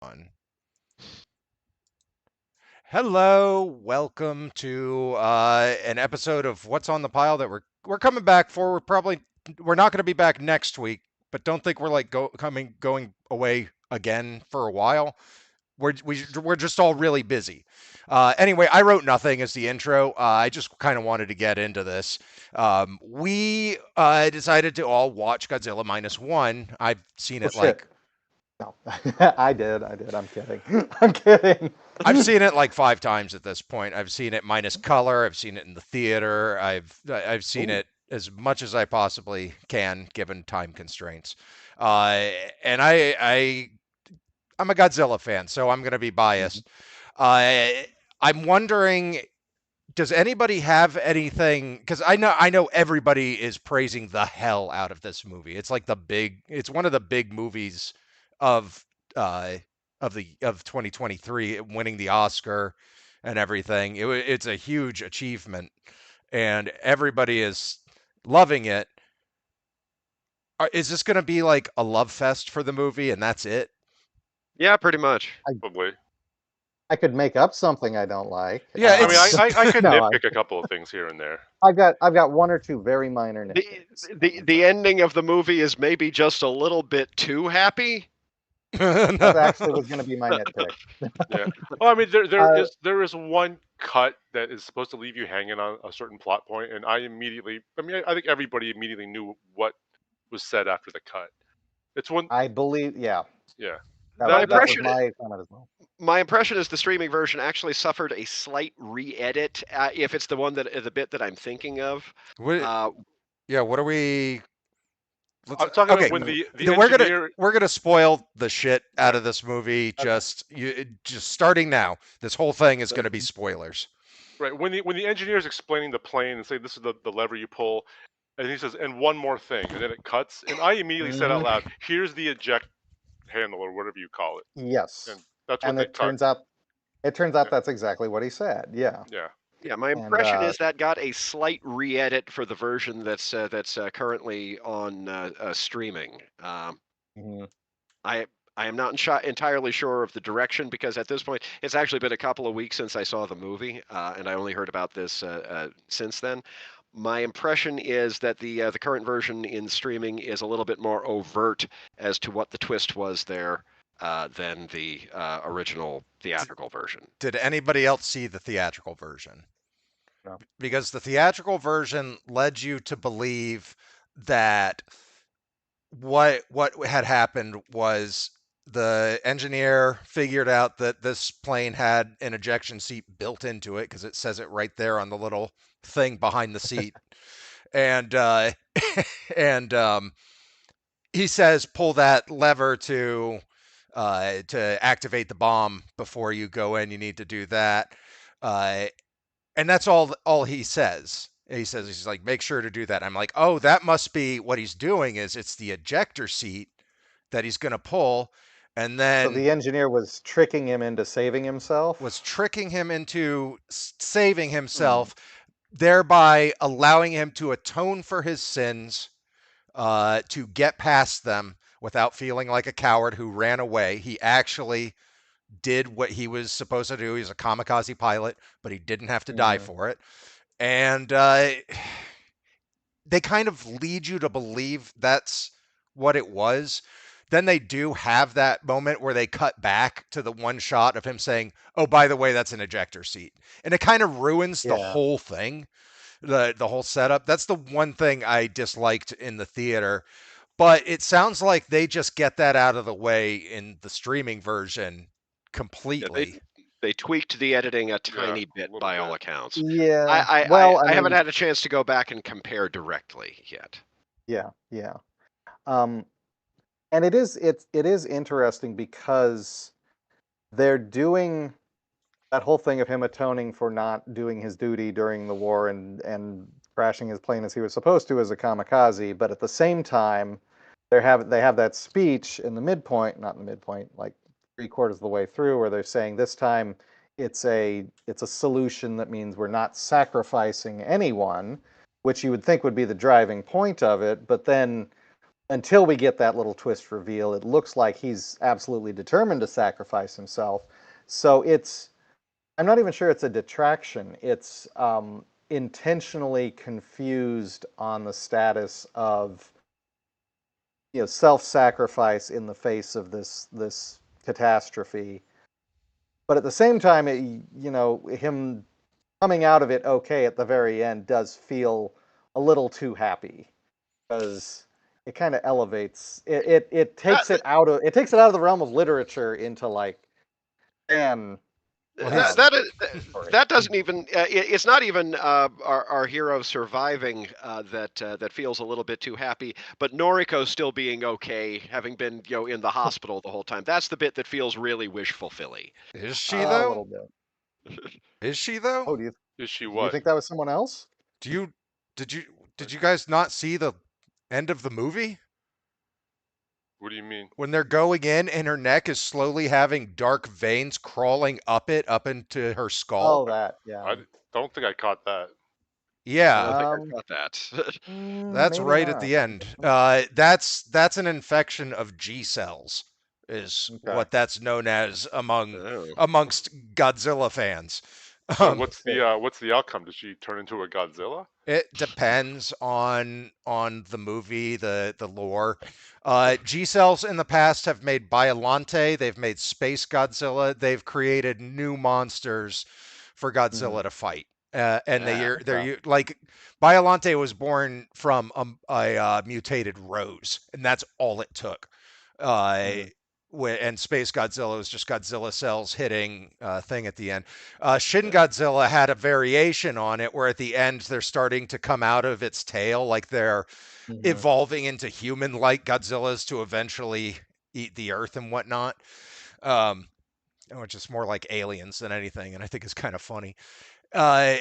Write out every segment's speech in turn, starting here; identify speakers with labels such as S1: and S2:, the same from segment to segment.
S1: -1. Hello, welcome to an episode of What's on the Pile that we're coming back for. We're not going to be back next week, but don't think we're like going away again for a while. We're just all really busy. Anyway, I wrote nothing as the intro. I just kind of wanted to get into this. We decided to all watch Godzilla -1. I've seen
S2: Oh
S1: it
S2: shit.
S1: like
S2: No. I did. I'm kidding. I'm kidding.
S1: I've seen it like 5 times at this point. I've seen it minus color. I've seen it in the theater. I've seen
S2: Ooh.
S1: it as much as I possibly can, given time constraints. Uh, and I'm a Godzilla fan, so I'm going to be
S2: Mhm.
S1: biased. Uh, I'm wondering, does anybody have anything? Because I know everybody is praising the hell out of this movie. It's one of the big movies of uh, of 2023, winning the Oscar and everything. It's a huge achievement, and everybody is loving it. Is this going to be like a love fest for the movie, and that's it?
S3: Yeah, pretty much.
S2: I
S4: Probably.
S2: I could make up something I don't like.
S1: Yeah,
S4: I mean,
S1: it's
S4: I could
S2: No,
S4: nitpick a couple of things here and there.
S2: I've got one or two very minor
S3: The
S2: nitpicks.
S3: the ending of the movie is maybe just a little bit too happy.
S2: That actually was going to be my nitpick.
S4: Yeah. Well, I mean,
S2: Uh,
S4: there is one cut that is supposed to leave you hanging on a certain plot point, and I think everybody immediately knew what was said after the cut. It's one,
S2: I believe, yeah,
S4: yeah.
S3: My
S2: that was
S3: impression
S2: my comment as well.
S3: my impression is the streaming version actually suffered a slight re-edit. If it's the one that the bit that I'm thinking of.
S1: what,
S3: Uh,
S1: yeah. What are we? Let's
S4: I'm talking about
S1: okay.
S4: when the
S1: We're gonna
S4: engineer,
S1: we're gonna spoil the shit out
S4: yeah,
S1: of this movie.
S2: Okay.
S1: Just starting now. This whole thing is gonna be spoilers.
S4: right, when the engineer is explaining the plane and saying this is the lever you pull, and he says, and one more thing, and then it cuts, and I immediately said out
S2: Mhm.
S4: loud, "Here's the eject handle or whatever you call it,"
S2: Yes,
S4: and that's what
S2: and
S4: they cut.
S2: it turns out
S4: Yeah,
S2: that's exactly what he said. Yeah,
S4: yeah.
S3: yeah, my
S2: and
S3: impression is that got a slight re-edit for the version that's currently on streaming.
S2: mhm.
S3: I I am not entirely sure of the direction because at this point it's actually been a couple of weeks since I saw the movie, and I only heard about this since then. My impression is that the current version in streaming is a little bit more overt as to what the twist was there than the original theatrical version.
S1: Did anybody else see the theatrical version?
S2: No.
S1: Because the theatrical version led you to believe that what had happened was the engineer figured out that this plane had an ejection seat built into it because it says it right there on the little thing behind the seat, and and he says pull that lever to activate the bomb before you go in. You need to do that, uh, and that's all he says. He says he's like make sure to do that. I'm like, oh, that must be what he's doing. Is it's the ejector seat that he's going to pull, and
S2: So
S1: then
S2: the engineer was tricking him into saving
S1: was
S2: himself.
S1: tricking him into saving
S2: Hmm.
S1: himself, thereby allowing him to atone for his sins, to get past them without feeling like a coward who ran away. He actually did what he was supposed to do. He's a kamikaze pilot, but he didn't have to die
S2: Hmm.
S1: for it. And they kind of lead you to believe that's what it was. Then they do have that moment where they cut back to the one shot of him saying, "Oh, by the way, that's an ejector seat," and it kind of ruins the
S2: Yeah.
S1: whole thing, the whole setup. That's the one thing I disliked in the theater. But it sounds like they just get that out of the way in the streaming version
S3: Yeah,
S1: completely.
S3: they tweaked the editing a
S4: Yeah,
S3: tiny
S4: a
S3: bit
S4: little
S3: by all
S4: bit.
S3: accounts.
S2: Yeah. Well, I
S3: I haven't
S2: mean,
S3: had a chance to go back and compare directly yet.
S2: yeah, yeah. Um, and it is interesting because they're doing that whole thing of him atoning for not doing his duty during the war and crashing his plane as he was supposed to as a kamikaze, but at the same time, they have that speech in the midpoint, not in the midpoint, like three-quarters of the way through, where they're saying this time it's a solution that means we're not sacrificing anyone, which you would think would be the driving point of it, but then until we get that little twist reveal, it looks like he's absolutely determined to sacrifice himself. So I'm not even sure it's a detraction. It's intentionally confused on the status of self-sacrifice in the face of this catastrophe. But at the same time, him coming out of it okay at the very end does feel a little too happy because it kind of elevates it takes
S3: That,
S2: it takes it out of the realm of literature into like fan
S1: Well,
S3: that,
S1: he's
S3: that, is-
S2: story.
S3: that doesn't even. It's not even our hero surviving that feels a little bit too happy, but Noriko still being okay, having been in the hospital the whole time. That's the bit that feels really wish fulfilling.
S1: is she
S2: A
S1: though?
S2: little bit.
S1: Is she though?
S2: Oh, do
S4: Is she
S2: you
S4: what?
S2: think that was someone else?
S1: Do you did you did you guys not see the end of the movie
S4: What do you mean?
S1: when they're going in and her neck is slowly having dark veins crawling up it up into her skull?
S2: Oh, that, yeah.
S4: I don't think I caught that.
S3: I
S1: Yeah,
S3: don't think
S2: Um,
S3: I got that.
S1: that's
S2: maybe
S1: right at
S2: not.
S1: the end. That's an infection of G cells, is
S2: Okay.
S1: what that's known as
S3: Oh.
S1: amongst Godzilla fans.
S4: So
S1: Um,
S4: what's the outcome? Does she turn into a Godzilla?
S1: it depends on the movie, the lore. G cells in the past have made Biolante, they've made Space Godzilla, they've created new monsters for
S2: Mhm.
S1: Godzilla to fight. And
S2: Okay.
S1: like Biolante was born from a mutated rose, and that's all it took. Uh,
S2: Mhm.
S1: and Space Godzilla was just Godzilla cells hitting thing at the end. Shin
S3: Yeah.
S1: Godzilla had a variation on it where at the end they're starting to come out of its tail, like they're
S2: Mhm.
S1: evolving into human-like Godzillas to eventually eat the Earth and whatnot. Um, which is more like aliens than anything, and I think is kind of funny. Uh,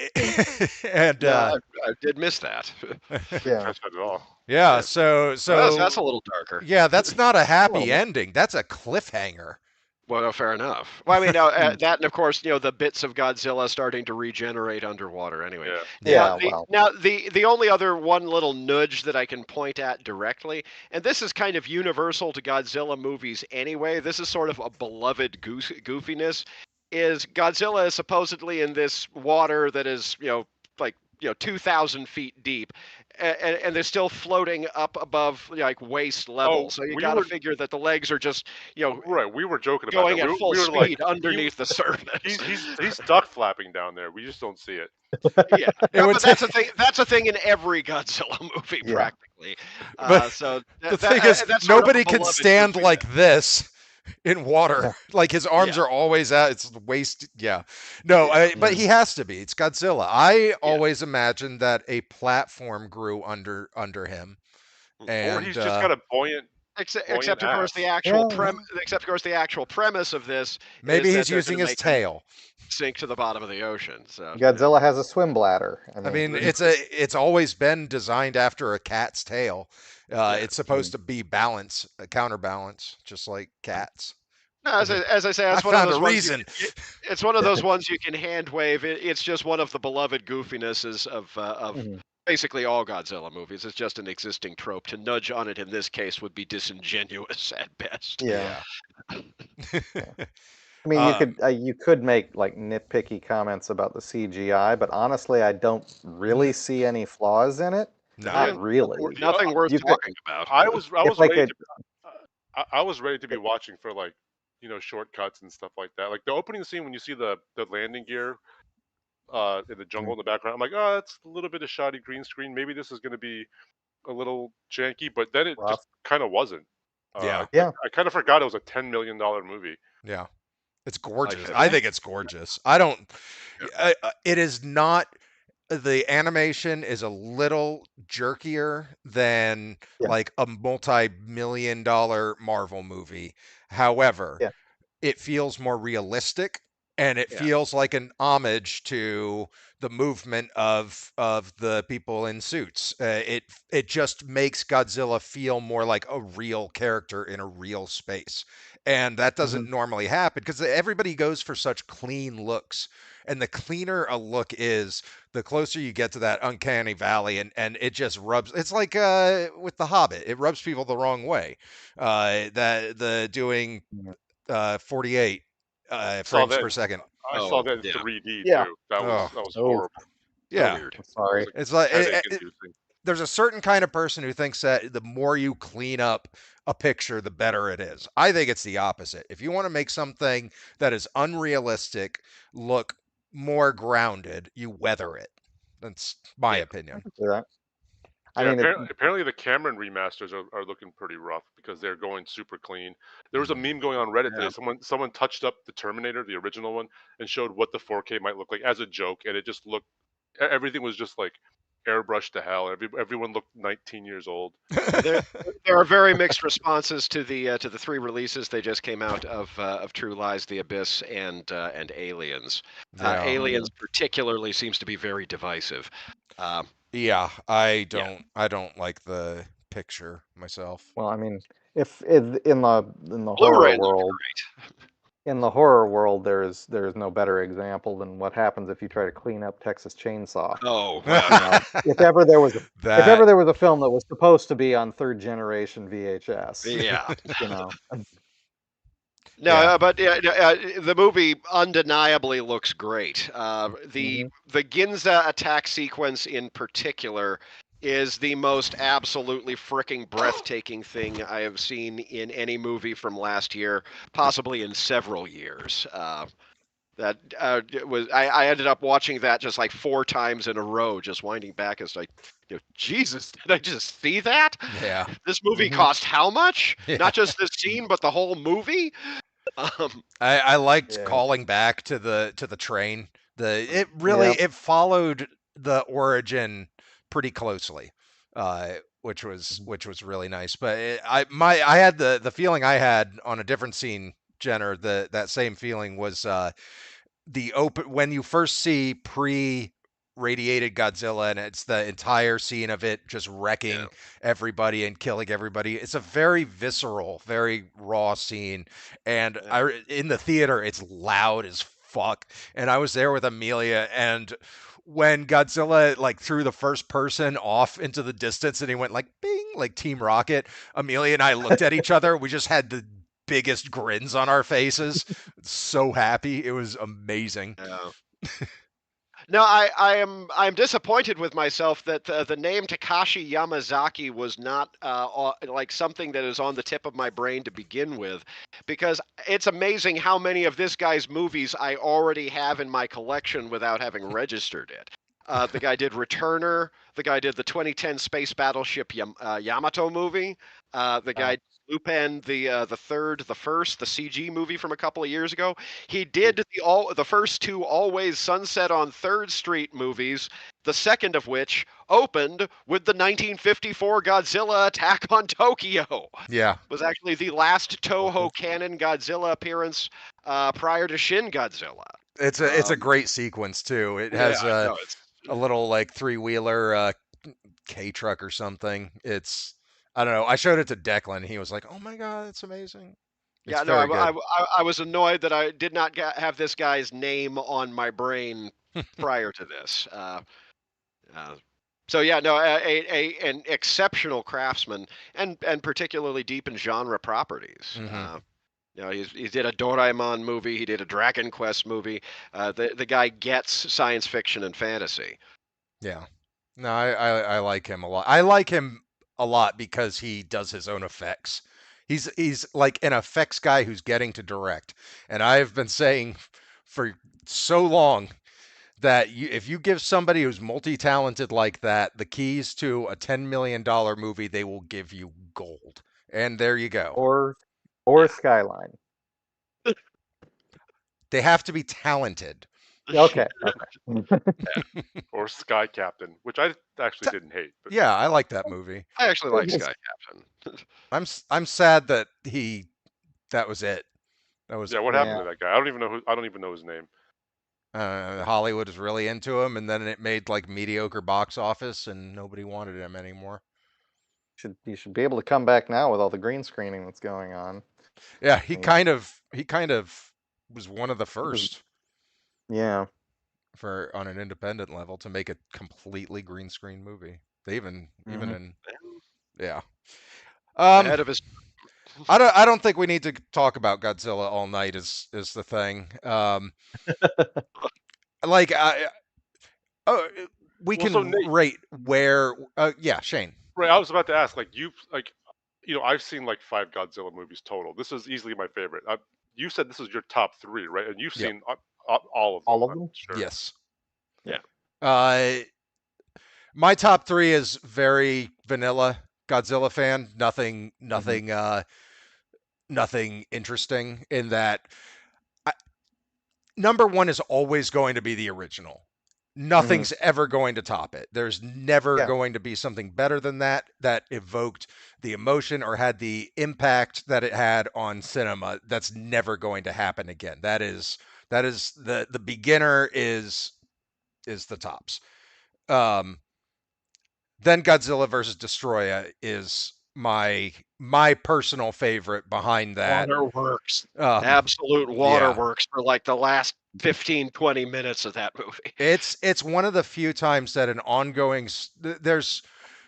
S1: and
S3: No, I did miss that.
S4: Didn't
S2: Yeah.
S4: catch that at all.
S1: yeah,
S3: Yeah.
S1: so
S3: Well,
S1: so
S3: that's a little darker.
S1: yeah, that's not a
S2: A little
S1: happy
S2: bit.
S1: ending. That's a cliffhanger.
S3: Well, no, fair enough. Well, I mean, now
S2: Mm.
S3: that, and of course, the bits of Godzilla starting to regenerate underwater. Anyway,
S4: Yeah.
S1: Yeah.
S2: Yeah, well.
S3: the only other one little nudge that I can point at directly, and this is kind of universal to Godzilla movies anyway. This is sort of a beloved goofiness. Is Godzilla is supposedly in this water that is like 2,000 feet deep, and they're still floating up above like waist level.
S4: Oh,
S3: So you
S4: we
S3: got to
S4: were
S3: figure that the legs are just
S4: right. We were joking about that.
S3: going at full
S4: We were like,
S3: speed underneath the surface.
S4: he's duck flapping down there. We just don't see it.
S3: Yeah,
S1: It
S3: no,
S1: would
S3: but
S1: take,
S3: that's a thing. That's a thing in every Godzilla movie,
S2: Yeah.
S3: practically.
S1: but
S3: So
S1: the thing is,
S3: that's sort of a
S1: nobody can
S3: beloved
S1: stand
S3: goofiness.
S1: like this in water. Like his arms
S3: Yeah,
S1: are always at its waist. Yeah, no,
S3: yeah,
S1: but
S2: Mhm.
S1: he has to be. It's Godzilla. I
S3: yeah.
S1: always imagined that a platform grew under him,
S4: Or
S1: and
S4: he's just got a buoyant
S3: Except of course
S4: ass.
S2: Yeah.
S3: except of course the actual premise of this is
S1: maybe
S3: that
S1: he's
S3: they're
S1: using
S3: going to
S1: his
S3: make him
S1: tail.
S3: sink to the bottom of the ocean. So yeah.
S2: Godzilla has a swim bladder. I
S1: I mean,
S2: mean,
S1: it's always been designed after a cat's tail.
S3: Yeah.
S1: It's supposed to be balance, a counterbalance, just like cats.
S3: No, as I say,
S1: I
S3: it's one of
S1: found a
S3: those ones.
S1: reason.
S3: It's one of those ones you can hand wave. It's just one of the beloved goofinesses of
S2: Mhm.
S3: basically all Godzilla movies. It's just an existing trope. To nudge on it in this case would be disingenuous at best.
S2: Yeah.
S1: Yeah.
S2: I mean,
S1: um,
S2: you could make like nitpicky comments about the CGI, but honestly, I don't really see any flaws in it.
S1: no.
S2: Not really.
S3: Nothing worth
S2: You could
S3: talking about.
S4: I
S2: if
S4: was
S2: like
S4: ready
S2: a
S4: to I was ready to be watching for like shortcuts and stuff like that. Like the opening scene when you see the landing gear in the jungle in the background. I'm like, oh, that's a little bit of shoddy green screen. Maybe this is going to be a little janky, but then it
S2: rough.
S4: just kind of wasn't.
S1: Yeah.
S2: Yeah.
S4: I kind of forgot it was a $10 million movie.
S1: Yeah. It's
S3: I
S1: gorgeous.
S3: feel
S1: I
S3: you.
S1: think it's gorgeous. I don't.
S3: Yeah.
S1: It is not. The animation is a little jerkier than
S2: Yeah.
S1: like a multi-million-dollar Marvel movie. However,
S2: Yeah.
S1: it feels more realistic and it
S3: Yeah.
S1: feels like an homage to the movement of the people in suits. It just makes Godzilla feel more like a real character in a real space, And that doesn't
S2: Mhm.
S1: normally happen because everybody goes for such clean looks. And the cleaner a look is, the closer you get to that uncanny valley, and it just rubs. It's like with The Hobbit, it rubs people the wrong way. That the doing
S2: Yeah.
S1: 48
S4: Saw
S1: frames
S4: that.
S1: per second.
S4: I saw
S3: Oh,
S4: that in
S3: yeah.
S4: 3D
S2: Yeah.
S4: too.
S1: Oh,
S4: That was
S2: Oh,
S4: horrible.
S3: So
S1: yeah.
S3: weird.
S2: I'm
S4: It was
S2: sorry.
S4: like
S1: It's like
S4: headache inducing.
S1: there's a certain kind of person who thinks that the more you clean up a picture, the better it is. I think it's the opposite. If you want to make something that is unrealistic look more grounded, you weather it. That's my
S3: Yeah.
S2: I
S1: opinion.
S2: can see that. I
S4: Yeah,
S2: mean,
S4: apparently the Cameron remasters are looking pretty rough because they're going super clean. There was a
S1: Mhm.
S4: meme going on Reddit
S2: yeah.
S4: today. Someone touched up the Terminator, the original one, and showed what the 4K might look like as a joke, and it just looked everything was just like airbrushed to hell. Everyone looked 19 years old.
S3: There, there are very mixed responses to the three releases they just came out of True Lies, The Abyss, and Aliens.
S1: Yeah.
S3: Aliens particularly seems to be very divisive. Um,
S1: Yeah, I
S3: yeah.
S1: don't like the picture myself.
S2: Well, I mean, if in the horror
S3: Blu-ray looked
S2: world, there's no better example than what happens if you try to clean up Texas Chainsaw.
S3: Oh well,
S2: You know, if ever
S1: That
S2: there was a film that was supposed to be on third generation VHS,
S3: yeah.
S2: you know.
S3: No,
S1: yeah.
S3: but the movie undeniably looks great.
S2: Mhm.
S3: The Ginza attack sequence in particular is the most absolutely fricking breathtaking thing I have seen in any movie from last year, possibly in several years. That it was I ended up watching that just like 4 times in a row, just winding back as like, Jesus, did I just see that?
S1: Yeah.
S3: This movie
S2: Mhm.
S3: cost how much?
S1: Yeah.
S3: Not just this scene, but the whole movie. Um,
S1: I liked
S2: Yeah.
S1: calling back to the train. It really
S2: Yep.
S1: it followed the origin pretty closely, which was really nice. But I had the feeling I had on a different scene, Jenner. That same feeling was the open when you first see pre radiated Godzilla, and it's the entire scene of it just
S3: yeah,
S1: wrecking everybody and killing everybody. It's a very visceral, very raw scene, and
S3: yeah.
S1: I in the theater it's loud as fuck. And I was there with Amelia, and when Godzilla like threw the first person off into the distance and he went like bing, like Team Rocket, Amelia and I looked at each other. We just had the biggest grins on our faces. So happy. It was amazing.
S3: Yeah. No, I'm disappointed with myself that the name Takashi Yamazaki was not like something that is on the tip of my brain to begin with, because it's amazing how many of this guy's movies I already have in my collection without having registered it. The guy did Returner. The guy did the 2010 space battleship Yamato movie. The
S2: Uh,
S3: guy Lupin, the first, the CG movie from a couple of years ago. He did the first two Always Sunset on Third Street movies, the second of which opened with the 1954 Godzilla attack on Tokyo.
S1: Yeah.
S3: Was actually the last Toho canon Godzilla appearance prior to Shin Godzilla.
S1: It's a
S3: Um,
S1: great sequence too. It
S3: yeah,
S1: has
S3: no, it's
S1: a little like three-wheeler K truck or something. It's I don't know. I showed it to Declan. He was like, "Oh my god, it's amazing." It's
S3: yeah, no,
S1: very good.
S3: I was annoyed that I did not have this guy's name on my brain prior to this. Uh, so yeah, no, an exceptional craftsman and particularly deep in genre properties.
S1: Hmm.
S3: He did a Doraemon movie, he did a Dragon Quest movie. The guy gets science fiction and fantasy.
S1: Yeah. No, I like him a lot. I like him a lot because he does his own effects. He's like an effects guy who's getting to direct. And I've been saying for so long that if you give somebody who's multi-talented like that the keys to a $10 million movie, they will give you gold. And there you go.
S2: or
S3: Yeah.
S2: Skyline.
S1: They have to be talented.
S2: Okay. Okay.
S4: Or Sky Captain, which I actually didn't hate. But
S1: Yeah, I like that movie.
S3: I actually
S2: It
S3: like
S2: was
S3: Sky Captain.
S1: I'm sad that that was it. That was
S4: yeah, what happened
S2: Yeah.
S4: to that guy? I don't even know his name.
S1: Hollywood is really into him, and then it made like mediocre box office, and nobody wanted him anymore.
S2: You should be able to come back now with all the green screening that's going on.
S1: Yeah,
S2: I mean,
S1: he kind of was one of the
S2: he was,
S1: first
S2: yeah.
S1: for on an independent level to make a completely green screen movie. They even
S2: Hmm.
S1: in yeah. Um,
S3: Ahead of his.
S1: I don't think we need to talk about Godzilla all night. Is the thing. Like uh, we
S4: Well, so
S1: can
S4: Nate,
S1: rate where. Yeah, Shane.
S4: right? I was about to ask, like you, like I've seen like 5 Godzilla movies total. This is easily my favorite. You said this is your top 3, right? And you've
S1: Yep.
S4: seen all of them,
S2: All of
S4: I'm
S2: them.
S4: sure.
S1: Yes.
S3: Yeah.
S1: Uh, my top three is very vanilla Godzilla fan.
S2: Hmm.
S1: Nothing interesting in that. I, number one is always going to be the original.
S2: Hmm.
S1: Nothing's ever going to top it. There's never
S2: Yeah.
S1: going to be something better than that evoked the emotion or had the impact that it had on cinema. That's never going to happen again. That is the beginner is the tops. Um, then Godzilla versus Destroya is my personal favorite behind that.
S3: Waterworks.
S1: Um,
S3: Absolute
S1: yeah,
S3: waterworks for like the last 15, 20 minutes of that movie.
S1: it's one of the few times that an ongoing there's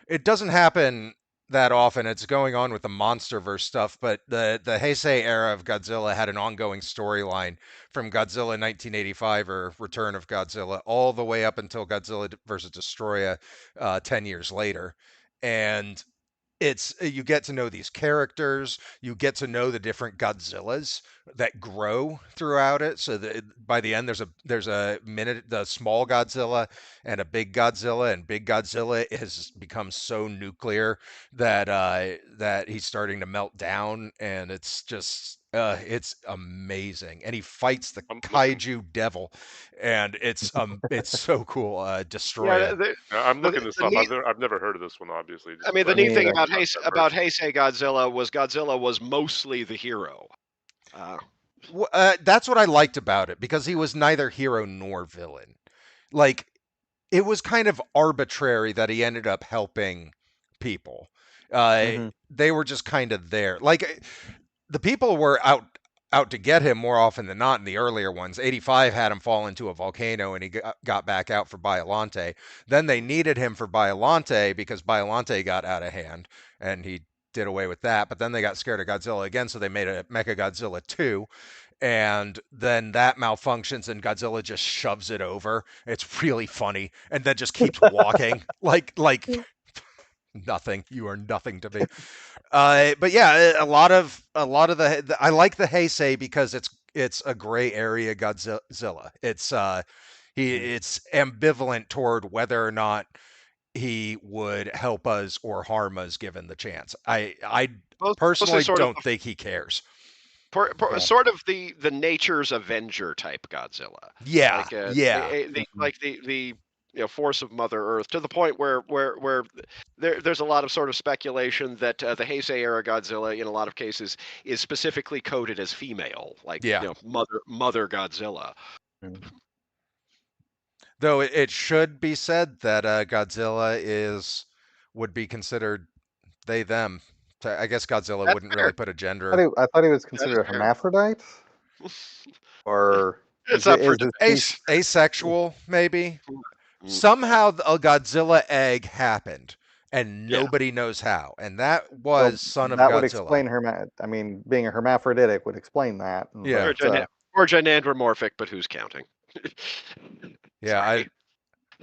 S1: it doesn't happen that often. It's going on with the MonsterVerse stuff, but the Heisei era of Godzilla had an ongoing storyline from Godzilla 1985 or Return of Godzilla all the way up until Godzilla versus Destroya 10 years later. And it's you get to know these characters, you get to know the different Godzillas that grow throughout it, so that by the end there's a minute the small Godzilla and a big Godzilla, and big Godzilla has become so nuclear that he's starting to melt down, and it's just it's amazing, and he fights the
S4: I'm looking.
S1: kaiju devil, and it's so cool.
S3: Yeah,
S1: Destroya.
S4: I'm looking this
S3: the
S4: up.
S3: neat.
S4: I've never heard of this one. Obviously,
S3: I
S4: just
S3: mean, the
S4: like
S3: neat
S2: Me
S3: thing
S2: neither.
S3: about
S4: concept first.
S3: Heisei Godzilla was mostly the hero. Uh,
S1: That's what I liked about it because he was neither hero nor villain. Like it was kind of arbitrary that he ended up helping people.
S2: Hmm.
S1: They were just kind of there. Like the people were out to get him more often than not in the earlier ones. 85 had him fall into a volcano and he got back out for Biolante. Then they needed him for Biolante because Biolante got out of hand and he did away with that. But then they got scared of Godzilla again, so they made a Mecha Godzilla 2, and then that malfunctions and Godzilla just shoves it over. It's really funny and then just keeps walking like nothing. You are nothing to me. But yeah, a lot of the I like the Heisei because it's a gray area Godzilla. It's ambivalent toward whether or not he would help us or harm us given the chance. I
S3: Mostly
S1: personally
S3: sort of
S1: don't think he cares.
S2: Yeah.
S3: sort of the nature's Avenger type Godzilla,
S1: Yeah,
S3: like
S1: yeah.
S2: Mhm.
S3: the force of Mother Earth, to the point where there's a lot of sort of speculation that the Heisei era Godzilla in a lot of cases is specifically coded as female, like
S1: Yeah.
S3: Mother Godzilla.
S2: Mhm.
S1: Though it should be said that Godzilla is would be considered they them. I guess Godzilla
S3: That's
S1: wouldn't really
S3: fair.
S1: put a
S2: I
S1: gender.
S2: thought I thought he was
S3: That is
S2: considered a
S3: fair.
S2: hermaphrodite, or
S3: It's up for
S2: is this
S3: debate.
S1: Asexual, maybe.
S3: Mm,
S1: Somehow a Godzilla egg happened, and
S3: yeah.
S1: nobody knows how. And that
S2: well,
S1: was Son of
S2: that would
S1: Godzilla.
S2: explain I mean, being a hermaphroditic would explain that,
S1: Yeah,
S3: Or,
S2: but
S3: or gynandromorphic, but who's counting?
S1: yeah.
S3: Sorry.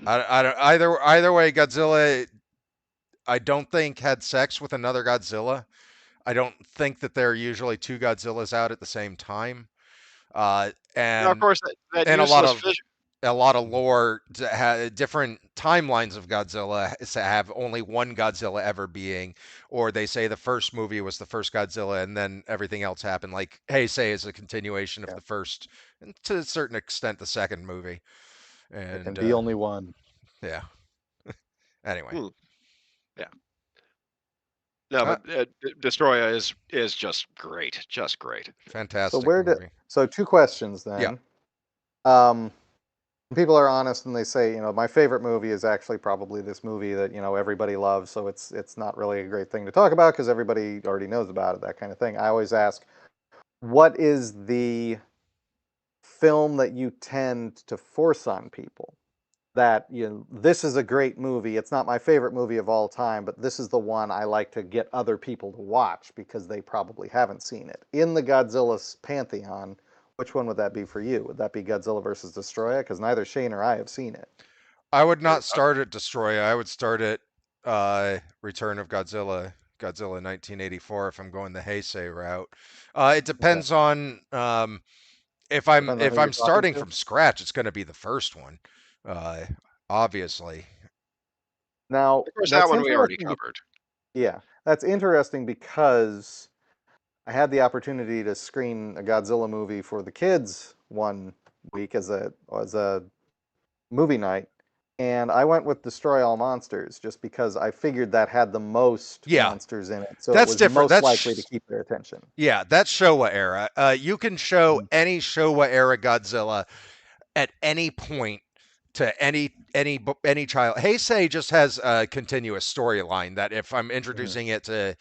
S1: I don't, either way, Godzilla. I don't think had sex with another Godzilla. I don't think that there are usually two Godzillas out at the same time. Uh,
S3: Now, of
S1: and
S3: course, that
S1: and
S3: useless
S1: a lot of lore different timelines of Godzilla have only one Godzilla ever being, or they say the first movie was the first Godzilla and then everything else happened. Like Heisei is a continuation of
S2: yeah,
S1: the first, and to a certain extent, the second movie.
S2: there can
S1: And
S2: be only one.
S1: yeah. Anyway,
S3: Hmm, yeah. No,
S1: uh,
S3: but Destroya is just great, just great.
S2: So
S1: fantastic movie.
S2: so two questions
S1: Yeah.
S2: then. Um, People are honest and they say, my favorite movie is actually probably this movie that, everybody loves, so it's not really a great thing to talk about because everybody already knows about it, that kind of thing. I always ask, what is the film that you tend to force on people? That, this is a great movie. It's not my favorite movie of all time, but this is the one I like to get other people to watch because they probably haven't seen it. In the Godzilla's pantheon, which one would that be for you? Would that be Godzilla versus Destroyer? Because neither Shane or I have seen it.
S1: I would not start at Destroya. I would start at Return of Godzilla, Godzilla 1984 if I'm going the Heisei route. It
S2: Okay.
S1: depends on
S2: Depends on
S1: if
S2: who you're
S1: I'm
S2: talking
S1: starting
S2: to.
S1: from scratch, it's going to be the first one. Uh, obviously.
S2: Now,
S3: Of course, that
S2: that's
S3: one we already
S2: interesting.
S3: covered.
S2: Yeah, that's interesting because I had the opportunity to screen a Godzilla movie for the kids one week as a movie night, and I went with Destroy All Monsters just because I figured that had the most
S1: Yeah.
S2: monsters in it, so it
S1: That's
S2: was
S1: different.
S2: most likely to keep their attention.
S1: Yeah, that's Showa era. You can show any Showa era Godzilla at any point to any child. Heisei just has a continuous storyline that if I'm
S2: Mhm.
S1: introducing it to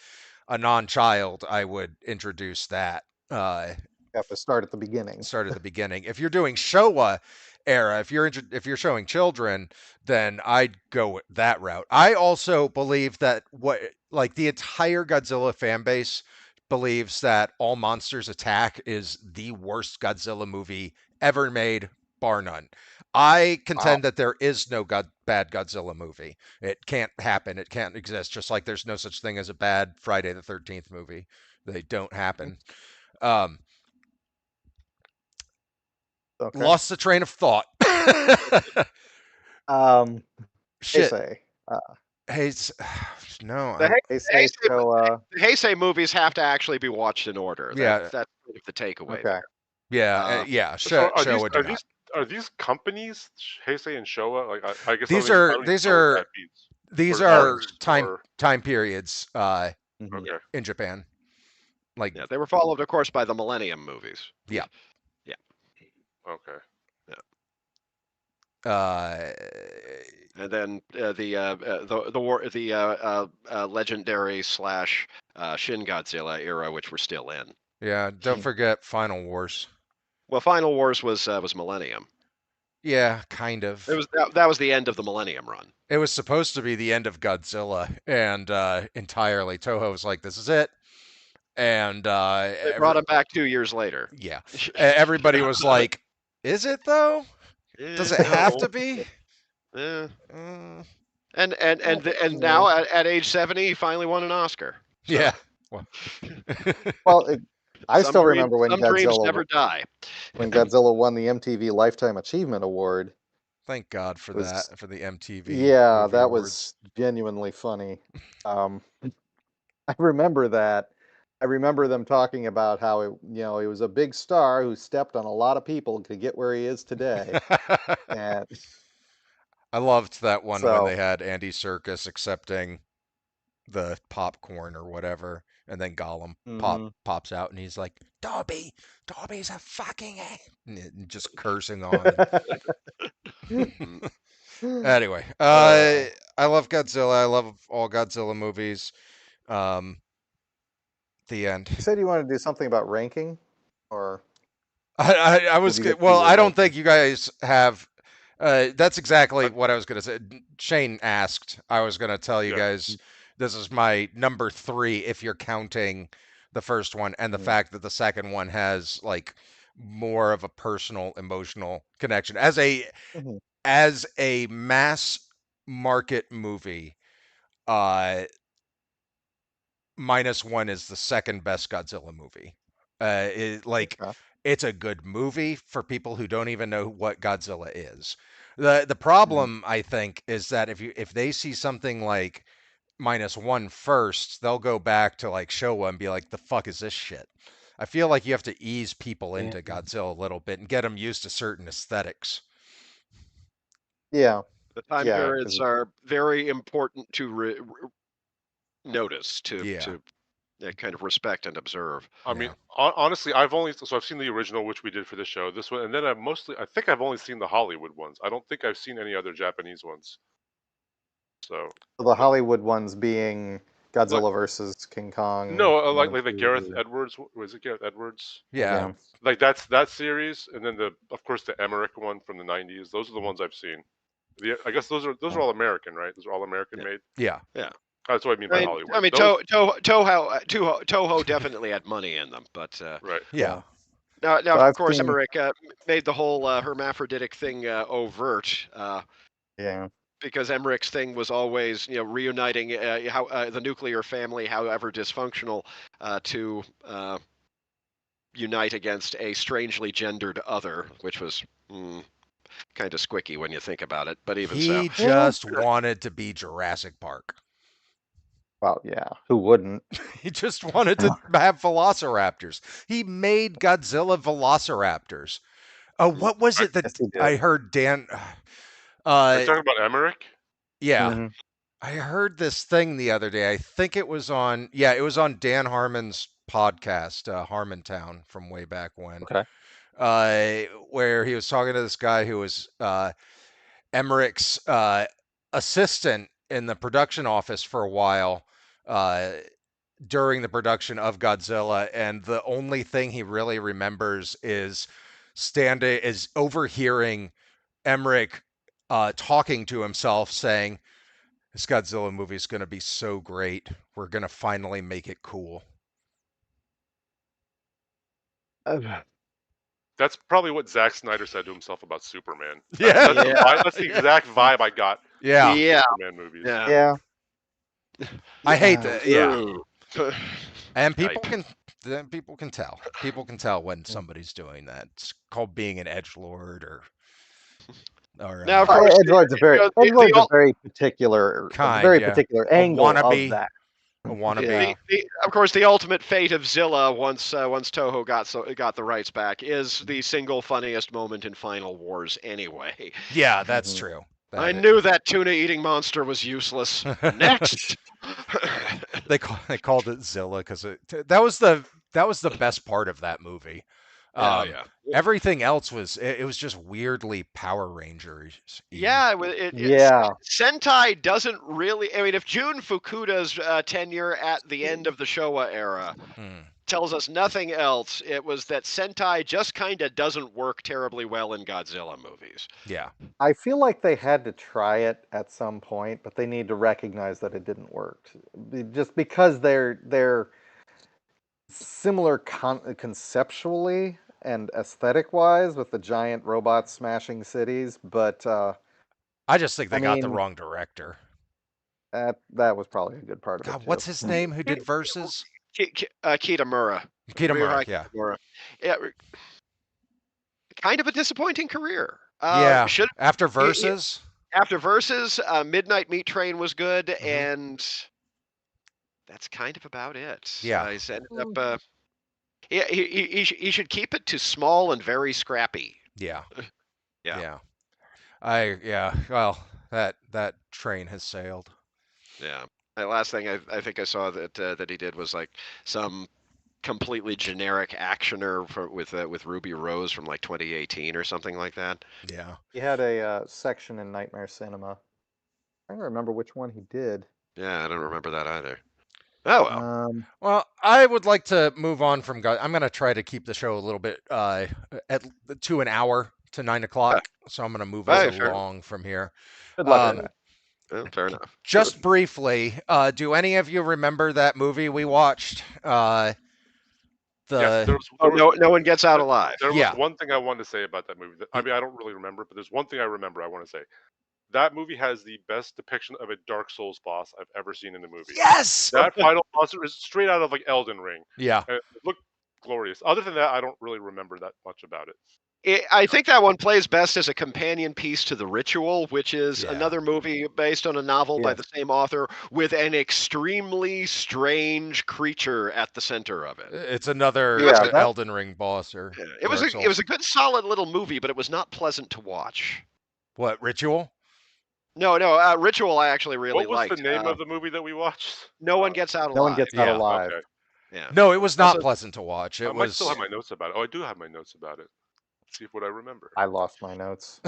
S1: a non-child, I would introduce that.
S2: You have to start at the beginning.
S1: Start at the beginning. If you're doing Showa era, if you're showing children, then I'd go that route. I also believe that the entire Godzilla fan base believes that All Monsters Attack is the worst Godzilla movie ever made, bar none. I
S2: Wow.
S1: contend that there is no bad Godzilla movie. It can't happen. It can't exist. Just like there's no such thing as a bad Friday the 13th movie. They don't happen. Um,
S2: Okay.
S1: Lost the train of thought.
S2: Um,
S1: Shit.
S2: Heisei.
S1: Hey, no,
S3: The,
S1: I'm
S2: Heisei Showa.
S3: Heisei movies have to actually be watched in order.
S1: yeah,
S3: That's sort of the takeaway
S2: Okay.
S3: there.
S1: yeah.
S4: So
S1: Showa do not.
S4: are these companies Heisei and Showa? Like I guess
S1: These
S4: I
S1: are
S4: don't even
S1: these
S4: know what
S1: are
S4: that means.
S1: these
S4: Or
S1: are
S4: arcs
S1: time
S4: or
S1: time periods
S2: Mhm.
S3: Yeah,
S4: okay.
S1: in Japan. Like
S3: yeah. They were followed, of course, by the Millennium movies.
S1: yeah.
S3: Yeah,
S4: Okay.
S3: yeah.
S1: Uh
S3: And then the war legendary slash Shin Godzilla era, which we're still in.
S1: yeah, don't forget Final Wars.
S3: Well, Final Wars was Millennium.
S1: Yeah, kind
S3: It
S1: of.
S3: was that was the end of the Millennium run.
S1: It was supposed to be the end of Godzilla and entirely Toho was like this is it. And
S3: They brought him back 2 years later.
S1: yeah. Everybody was like, "Is it though? Does it have
S3: No.
S1: to be?"
S3: Eh.
S1: Mm,
S3: And now at age 70, he finally won an Oscar. So
S1: yeah. Well,
S2: Well, I
S3: some
S2: still remember
S3: some dreams never die.
S2: When Godzilla won the MTV Lifetime Achievement Award.
S1: thank God for
S2: It was
S1: that, for the MTV
S2: Yeah,
S1: Movie
S2: that
S1: Awards.
S2: was genuinely funny. Um, I remember that. I remember them talking about how he was a big star who stepped on a lot of people to get where he is today. And
S1: I loved that one when
S2: so,
S1: they had Andy Serkis accepting the popcorn or whatever, and then Gollum
S2: mhm.
S1: pops out and he's like, Dobby's a fucking and just cursing on.
S3: Mm.
S1: Anyway,
S2: Uh,
S1: I love Godzilla. I love all Godzilla movies. Um, the end.
S2: you said you wanted to do something about ranking, or
S1: I was
S2: did you get through
S1: well.
S2: your
S1: I don't think
S2: ranking?
S1: you guys have. That's exactly
S4: I,
S1: what I was gonna say. Shane asked. I was gonna tell you
S4: yeah.
S1: guys this is my number 3 if you're counting the first one and the
S2: Mhm.
S1: fact that the second one has like more of a personal emotional connection
S2: Mhm.
S1: as a mass market movie. Uh, -1 is the second best Godzilla movie.
S2: Okay.
S1: It's a good movie for people who don't even know what Godzilla is. The
S2: Mhm.
S1: problem I think is that if they see something like -1 first, they'll go back to like Showa and be like, the fuck is this shit? I feel like you have to ease people
S2: Yeah.
S1: into Godzilla a little bit and get them used to certain aesthetics.
S2: Yeah.
S3: The time
S2: Yeah.
S3: periods
S2: 'Cause
S3: are very important to notice
S1: Yeah,
S3: to kind of respect and observe.
S4: I mean,
S1: yeah.
S4: honestly, I've seen the original, which we did for the show. This one, and then I think I've only seen the Hollywood ones. I don't think I've seen any other Japanese ones. So,
S2: the
S4: but
S2: Hollywood ones being Godzilla versus King Kong.
S4: No,
S2: 1
S4: like
S2: and
S4: the Gareth
S2: 2.
S4: Edwards. Was it Gareth Edwards?
S1: Yeah.
S2: Yeah.
S4: Like that's that series, and then of course the Emmerich one from the '90s. Those are the ones I've seen. I guess those are all American, right? Those are all American
S3: Yeah.
S4: made.
S1: Yeah.
S3: Yeah.
S4: That's what I mean by Hollywood.
S3: I mean,
S4: Those,
S3: Toho definitely had money in them, but
S4: right?
S1: Yeah.
S3: now
S2: So
S3: of
S2: I've
S3: course
S2: seen.
S3: Emmerich made the whole hermaphroditic thing overt.
S2: Yeah.
S3: Because Emmerich's thing was always, reuniting how the nuclear family, however dysfunctional, to unite against a strangely gendered other, which was kind of squicky when you think about it. But even so,
S1: He just wanted to be Jurassic Park.
S2: Well, yeah. Who wouldn't?
S1: He just wanted to have velociraptors. He made Godzilla velociraptors. What was it that
S2: Yes, he did.
S1: I heard Dan?
S4: Are you talking about Emmerich?
S1: Yeah,
S2: Mhm.
S1: I heard this thing the other day. I think it was on. Yeah, it was on Dan Harmon's podcast, Harmontown, from way back when.
S2: Okay.
S1: Where he was talking to this guy who was Emmerich's assistant in the production office for a while. During the production of Godzilla, and the only thing he really remembers is overhearing Emmerich talking to himself, saying, "This Godzilla movie is going to be so great. We're going to finally make it cool."
S4: That's probably what Zack Snyder said to himself about Superman.
S1: Yeah.
S4: That's the exact vibe I got.
S1: Yeah.
S3: yeah,
S4: Superman movies.
S3: yeah.
S2: Yeah.
S1: I hate that. Yeah.
S3: Ooh.
S1: And people
S3: Yikes.
S1: can tell. People can tell when somebody's doing that. It's called being an edgelord or
S3: Now, of course,
S2: Edward's a very particular,
S1: kind, yeah.
S2: particular
S1: A
S2: angle
S1: wannabe.
S2: of that.
S1: A wannabe.
S2: Yeah.
S3: of course, the ultimate fate of Zilla once Toho got the rights back is the single funniest moment in Final Wars. Anyway,
S1: Yeah, that's
S2: Mhm.
S1: true.
S3: I knew that tuna-eating monster was useless. Next.
S1: They called it Zilla because that was the best part of that movie.
S3: Yeah.
S1: Everything else was it was just weirdly Power Rangers.
S3: Yeah,
S2: Yeah.
S3: Sentai doesn't really. I mean, if Jun Fukuda's tenure at the end of the Showa era tells us nothing else, it was that Sentai just kind of doesn't work terribly well in Godzilla movies.
S1: Yeah.
S2: I feel like they had to try it at some point, but they need to recognize that it didn't work. Just because they're similar conceptually and aesthetic wise with the giant robots smashing cities, but
S1: I just think they
S2: I
S1: got the
S2: mean-
S1: wrong director.
S2: that was probably a good part of it
S1: God,
S2: too.
S1: what's his name who did Versus?
S3: Kitamura.
S1: Kitamura, yeah.
S3: Kitamura. Yeah, kind of a disappointing career.
S1: Yeah.
S3: Should
S1: After Versus?
S3: after Versus, Midnight Meat Train was good,
S1: Mhm.
S3: and that's kind of about it.
S1: Yeah.
S3: He's ended up. He should keep it to small and very scrappy.
S1: Yeah.
S3: Yeah.
S1: Well, that train has sailed.
S3: Yeah. The last thing I think I saw that he did was like some completely generic actioner with Ruby Rose from like 2018 or something like that.
S1: Yeah.
S2: He had a section in Nightmare Cinema. I don't remember which one he did.
S3: Yeah, I don't remember that either. Oh well.
S1: Well, I would like to move on from God. I'm going to try to keep the show a little bit to an hour to 9 o'clock. So I'm going to move us
S3: Fair
S1: along from here.
S2: Good luck with that.
S3: Well, fair enough.
S1: Just briefly, do any of you remember that movie we watched?
S4: Yes, there was,
S3: No one gets out alive.
S4: There was
S1: Yeah.
S4: one thing I wanted to say about that movie. I mean, I don't really remember, but there's one thing I remember I want to say. That movie has the best depiction of a Dark Souls boss I've ever seen in a movie.
S1: Yes!
S4: That final boss is straight out of like Elden Ring.
S1: Yeah.
S4: And it looked glorious. Other than that, I don't really remember that much about it.
S3: I think that one plays best as a companion piece to The Ritual, which is
S1: Yeah.
S3: another movie based on a novel by
S2: Yes.
S3: the same author with an extremely strange creature at the center of it.
S1: It's another
S2: Yeah, that-
S1: Elden Ring boss or
S3: It was
S1: Dark
S3: it was
S1: Souls.
S3: a good solid little movie, but it was not pleasant to watch.
S1: What, Ritual?
S3: No, Ritual I actually really
S4: What was
S3: liked.
S4: the name of the movie that we watched?
S3: No One Gets Out Alive.
S2: No one gets out
S1: Yeah.
S2: alive.
S4: Okay.
S3: Yeah.
S1: No, it was not
S3: Also-
S1: pleasant to watch. It
S4: I might
S1: was
S4: still have my notes about it. Oh, I do have my notes about it. Let's see what I remember.
S2: I lost my notes.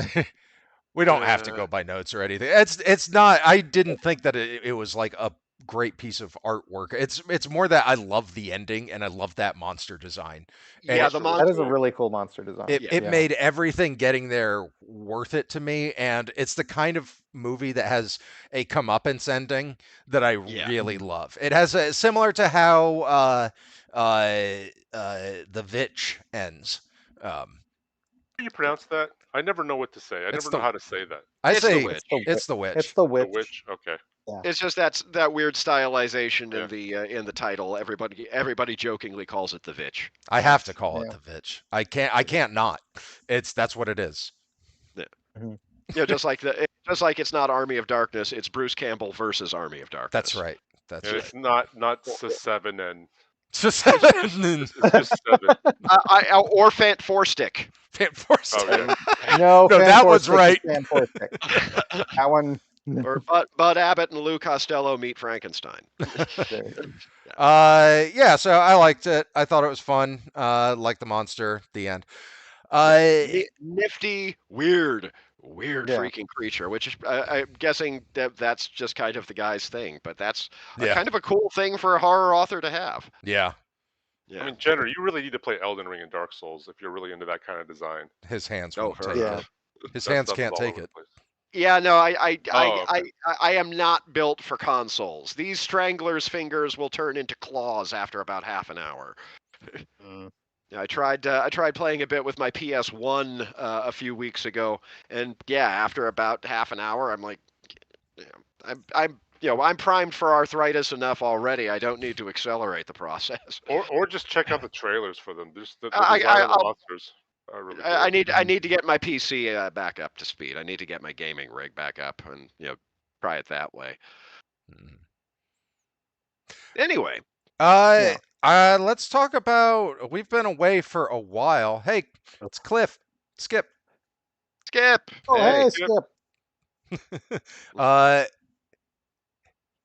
S1: We don't have to go by notes or anything. It's not. I didn't think that it was like a great piece of artwork. It's more that I love the ending and I love that monster design. And
S3: Yeah,
S1: it,
S3: the
S4: really
S2: That is a
S4: cool.
S2: really cool monster design.
S1: it,
S3: Yeah.
S1: it
S2: Yeah.
S1: made everything getting there worth it to me, and it's the kind of movie that has a comeuppance ending that I
S3: Yeah.
S1: really love. It has a similar to how the Vitch ends. Um,
S4: How do you pronounce that? I never know what to say. I
S1: it's
S4: never know
S1: the
S4: how to say that.
S1: I
S3: It's the
S1: say
S3: witch.
S1: it's the
S2: It's
S1: Witch.
S2: the
S4: The
S2: witch.
S4: witch. Okay.
S2: Yeah.
S3: It's just that weird stylization
S4: Yeah.
S3: in the title. Everybody jokingly calls it the Vitch.
S1: I have to call it
S2: Yeah.
S1: the Vitch. I can't not. That's what it is.
S3: Yeah.
S2: Mhm.
S3: Just like it's not Army of Darkness, it's Bruce Campbell versus Army of Darkness.
S1: That's right. That's
S4: And
S1: right.
S4: it's not seven and
S1: Just
S4: it's just seven.
S3: Or Fant Four Stick.
S1: Forced.
S4: Oh yeah.
S2: No,
S1: No,
S2: Fan
S1: that
S2: Four
S1: was
S2: Stick is
S1: right.
S2: Fan Four Stick. That one.
S3: Or Bud Abbott and Lou Costello meet Frankenstein.
S1: Yeah, so I liked it. I thought it was fun. Like the monster, the end.
S3: Nifty, weird,
S2: Yeah.
S3: freaking creature. Which is, I'm guessing that's just kind of the guy's thing. But that's
S1: Yeah.
S3: kind of a cool thing for a horror author to have.
S1: Yeah,
S3: Yeah.
S4: I mean, Jenner, you really need to play Elden Ring and Dark Souls if you're really into that kind of design.
S1: his hands
S3: Oh,
S1: won't
S3: fair
S1: take
S2: enough.
S1: it. His
S4: That
S1: hands
S4: stuff is
S1: can't
S4: all
S1: take
S4: over
S1: it.
S4: the place.
S3: Yeah, no,
S4: Oh, okay.
S3: I am not built for consoles. These stranglers' fingers will turn into claws after about half an hour.
S2: Mm.
S3: Yeah, I tried playing a bit with my PS1 a few weeks ago, and yeah, after about half an hour, I'm like, yeah, I'm primed for arthritis enough already. I don't need to accelerate the process.
S4: Or just check out the trailers for them. Just the
S3: I,
S4: design of the
S3: I'll,
S4: monsters are really cool.
S3: I need to get my PC back up to speed. I need to get my gaming rig back up and try it that way.
S1: Mm.
S3: Anyway,
S1: Let's talk about. We've been away for a while. Hey, it's Cliff. Skip.
S3: Skip.
S2: Oh, hey, Skip.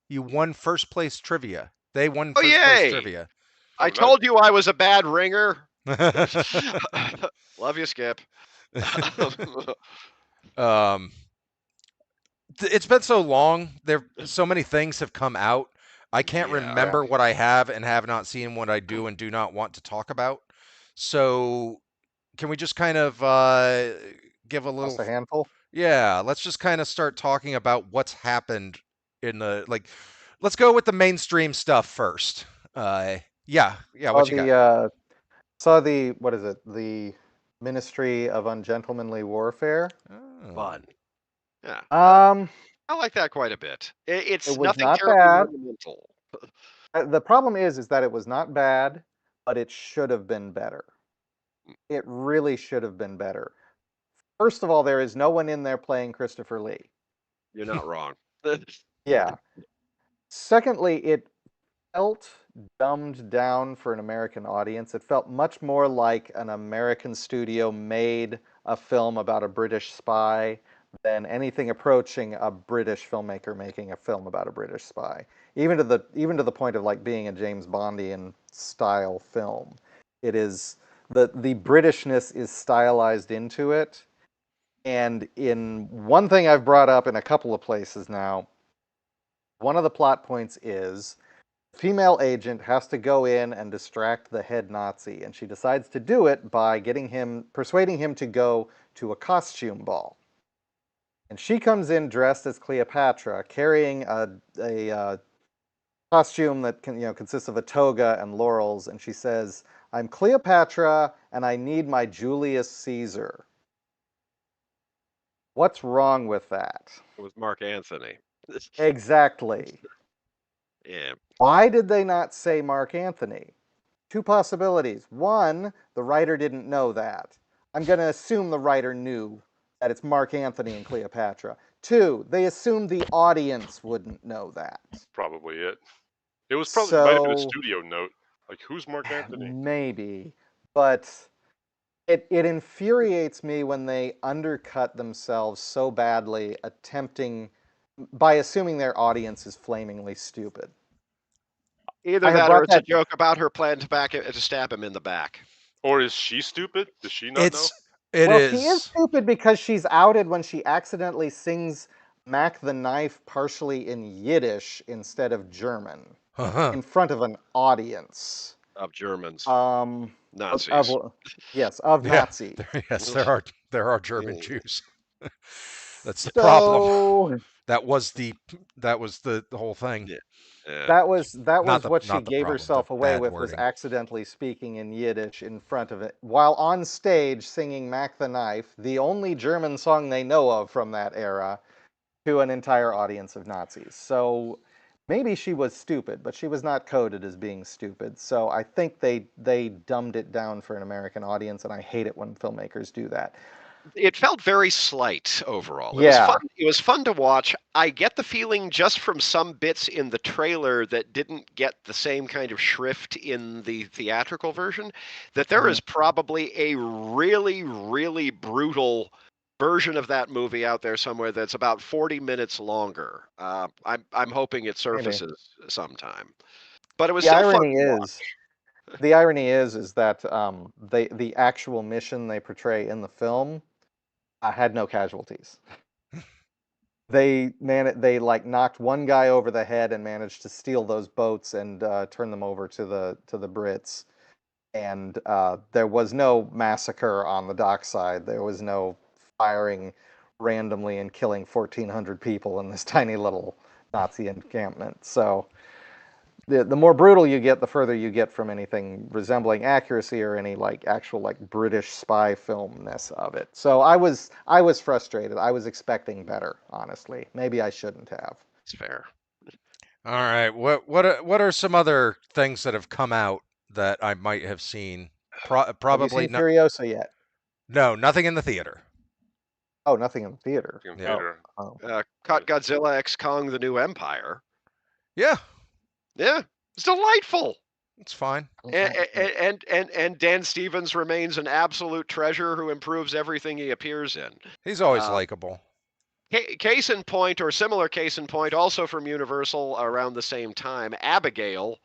S1: You won first place trivia. They won
S3: Oh,
S1: first place
S3: yay!
S1: trivia.
S3: I
S4: nice.
S3: told you I was a bad ringer. Love you, Skip.
S1: It's been so long. There, so many things have come out. I can't
S3: Yeah.
S1: remember what I have and have not seen, what I do and do not want to talk about. So, can we just kind of give a
S2: Just
S1: little?
S2: a handful.
S1: Yeah, let's just kind of start talking about what's happened in the like. Let's go with the mainstream stuff first. Yeah. What you got?
S2: Saw the what is it? The Ministry of Ungentlemanly Warfare.
S1: Oh.
S3: Fun. Yeah.
S2: Um,
S3: I like that quite a bit. It's
S2: It was
S3: nothing
S2: not
S3: terribly
S2: bad.
S3: monumental.
S2: The problem is that it was not bad, but it should have been better. It really should have been better. First of all, there is no one in there playing Christopher Lee.
S3: You're not wrong.
S2: Yeah. Secondly, it felt dumbed down for an American audience. It felt much more like an American studio made a film about a British spy than anything approaching a British filmmaker making a film about a British spy. Even to the point of like being a James Bondian style film. It is the Britishness is stylized into it. And in one thing I've brought up in a couple of places now, one of the plot points is female agent has to go in and distract the head Nazi, and she decides to do it by persuading him to go to a costume ball. And she comes in dressed as Cleopatra, carrying a costume that consists of a toga and laurels, and she says, "I'm Cleopatra, and I need my Julius Caesar." What's wrong with that?
S3: It was Mark Anthony.
S2: Exactly.
S3: Yeah.
S2: Why did they not say Mark Anthony? Two possibilities. One, the writer didn't know that. I'm going to assume the writer knew that it's Mark Anthony and Cleopatra. Two, they assumed the audience wouldn't know that.
S4: Probably it. It was probably might have been a
S2: So
S4: studio note. Like, who's Mark Anthony?
S2: maybe, but it infuriates me when they undercut themselves so badly, by assuming their audience is flamingly stupid.
S3: Either
S2: I have
S3: that or
S2: brought
S3: it's a
S2: that.
S3: joke about her plan to stab him in the back.
S4: Or is she stupid? Does she not know?
S1: It
S2: Well,
S1: is.
S2: she is stupid because she's outed when she accidentally sings Mac the Knife partially in Yiddish instead of German in front of an audience.
S3: Of Germans,
S2: Um,
S3: Nazis.
S2: yes, of
S1: Yeah,
S2: Nazis.
S1: yes, there are German Jews. That's the problem.
S2: So
S1: That was the whole thing.
S3: Yeah. Yeah.
S2: that was what she
S1: Not the
S2: gave
S1: problem, the
S2: herself away
S1: bad
S2: with, was
S1: wording.
S2: accidentally speaking in Yiddish in front of it while on stage singing Mac the Knife, the only German song they know of from that era, to an entire audience of Nazis. So maybe she was stupid, but she was not coded as being stupid. So I think they dumbed it down for an American audience, and I hate it when filmmakers do that.
S3: It felt very slight overall. It was fun.
S2: Yeah.
S3: It was fun to watch. I get the feeling just from some bits in the trailer that didn't get the same kind of shrift in the theatrical version, that there is probably a really, really brutal version of that movie out there somewhere that's about 40 minutes longer. I'm hoping it
S2: Maybe.
S3: surfaces sometime. But it was
S2: The
S3: still fun
S2: irony
S3: to watch.
S2: is, the irony is that the actual mission they portray in the film had no casualties. They like knocked one guy over the head and managed to steal those boats and turn them over to the Brits. And there was no massacre on the dockside. There was no firing randomly and killing 1,400 people in this tiny little Nazi encampment. So the more brutal you get, the further you get from anything resembling accuracy or any like actual like British spy filmness of it. So I was frustrated. I was expecting better, honestly. Maybe I shouldn't have.
S3: It's fair.
S1: All right, what are some other things that have come out that I might have seen?
S2: Have you
S1: Probably
S2: seen
S1: not.
S2: Furiosa yet?
S1: No, nothing in the theater.
S2: Oh, nothing in the theater.
S4: In
S1: Yeah.
S4: theater.
S2: Oh.
S3: Caught Godzilla X Kong: The New Empire.
S1: Yeah,
S3: Yeah, it's delightful.
S1: it's fine.
S3: And Dan Stevens remains an absolute treasure who improves everything he appears in.
S1: He's always
S3: Uh,
S1: likable.
S3: Case in point, or similar case in point, also from Universal around the same time, Abigail,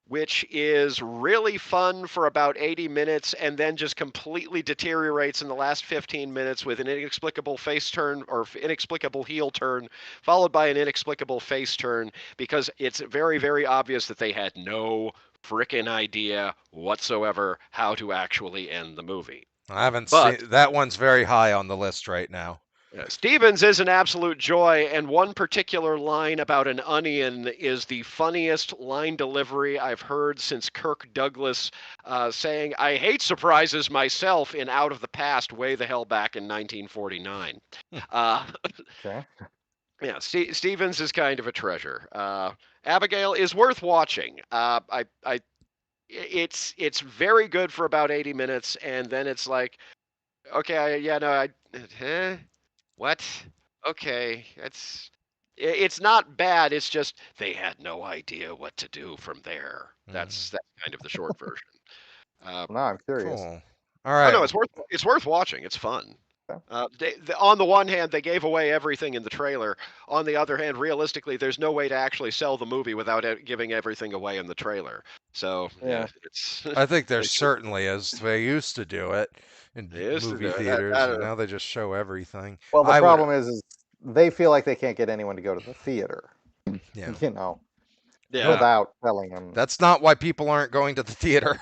S3: which is really fun for about 80 minutes and then just completely deteriorates in the last 15 minutes with an inexplicable face turn or inexplicable heel turn, followed by an inexplicable face turn, because it's very, very obvious that they had no frickin' idea whatsoever how to actually end the movie.
S1: I haven't
S3: But
S1: seen that one's very high on the list right now.
S3: Stevens is an absolute joy, and one particular line about an onion is the funniest line delivery I've heard since Kirk Douglas saying, "I hate surprises myself" in Out of the Past way the hell back in 1949.
S2: Okay.
S3: Yeah, Stevens is kind of a treasure. Abigail is worth watching. It's very good for about 80 minutes, and then it's like, okay, huh? What? Okay, it's not bad. It's just they had no idea what to do from there. That's kind of the short version. Uh,
S2: Now I'm curious.
S1: Cool. All
S3: oh
S1: right.
S3: no, it's worth watching. It's fun.
S2: Okay.
S3: On the one hand, they gave away everything in the trailer. On the other hand, realistically, there's no way to actually sell the movie without giving everything away in the trailer. So
S2: Yeah.
S3: it's.
S1: I think there
S3: they should-
S1: certainly is. They used to do it in
S3: They used to
S1: movie
S3: do it.
S1: theaters, and now they just show everything.
S2: Well, the
S1: I would,
S2: problem is they feel like they can't get anyone to go to the theater,
S1: yeah.
S2: you know,
S3: Yeah.
S2: without telling them.
S1: That's not why people aren't going to the theater.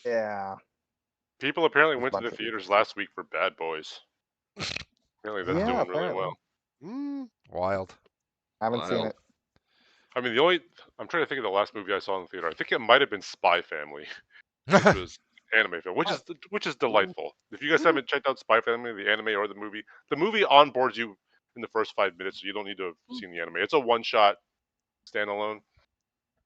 S2: Yeah.
S4: People apparently
S2: There's a
S4: went to
S2: bunch
S4: the
S2: of
S4: theaters last week for Bad Boys. Apparently that's
S2: Yeah,
S4: doing really
S2: apparently.
S4: well.
S3: Mm,
S1: Wild.
S2: Haven't seen
S3: Wild.
S2: it.
S4: I mean, I'm trying to think of the last movie I saw in the theater. I think it might have been Spy Family, which was an anime film, which is delightful. If you guys haven't checked out Spy Family, the anime or the movie onboards you in the first 5 minutes, so you don't need to have seen the anime. It's a one-shot standalone.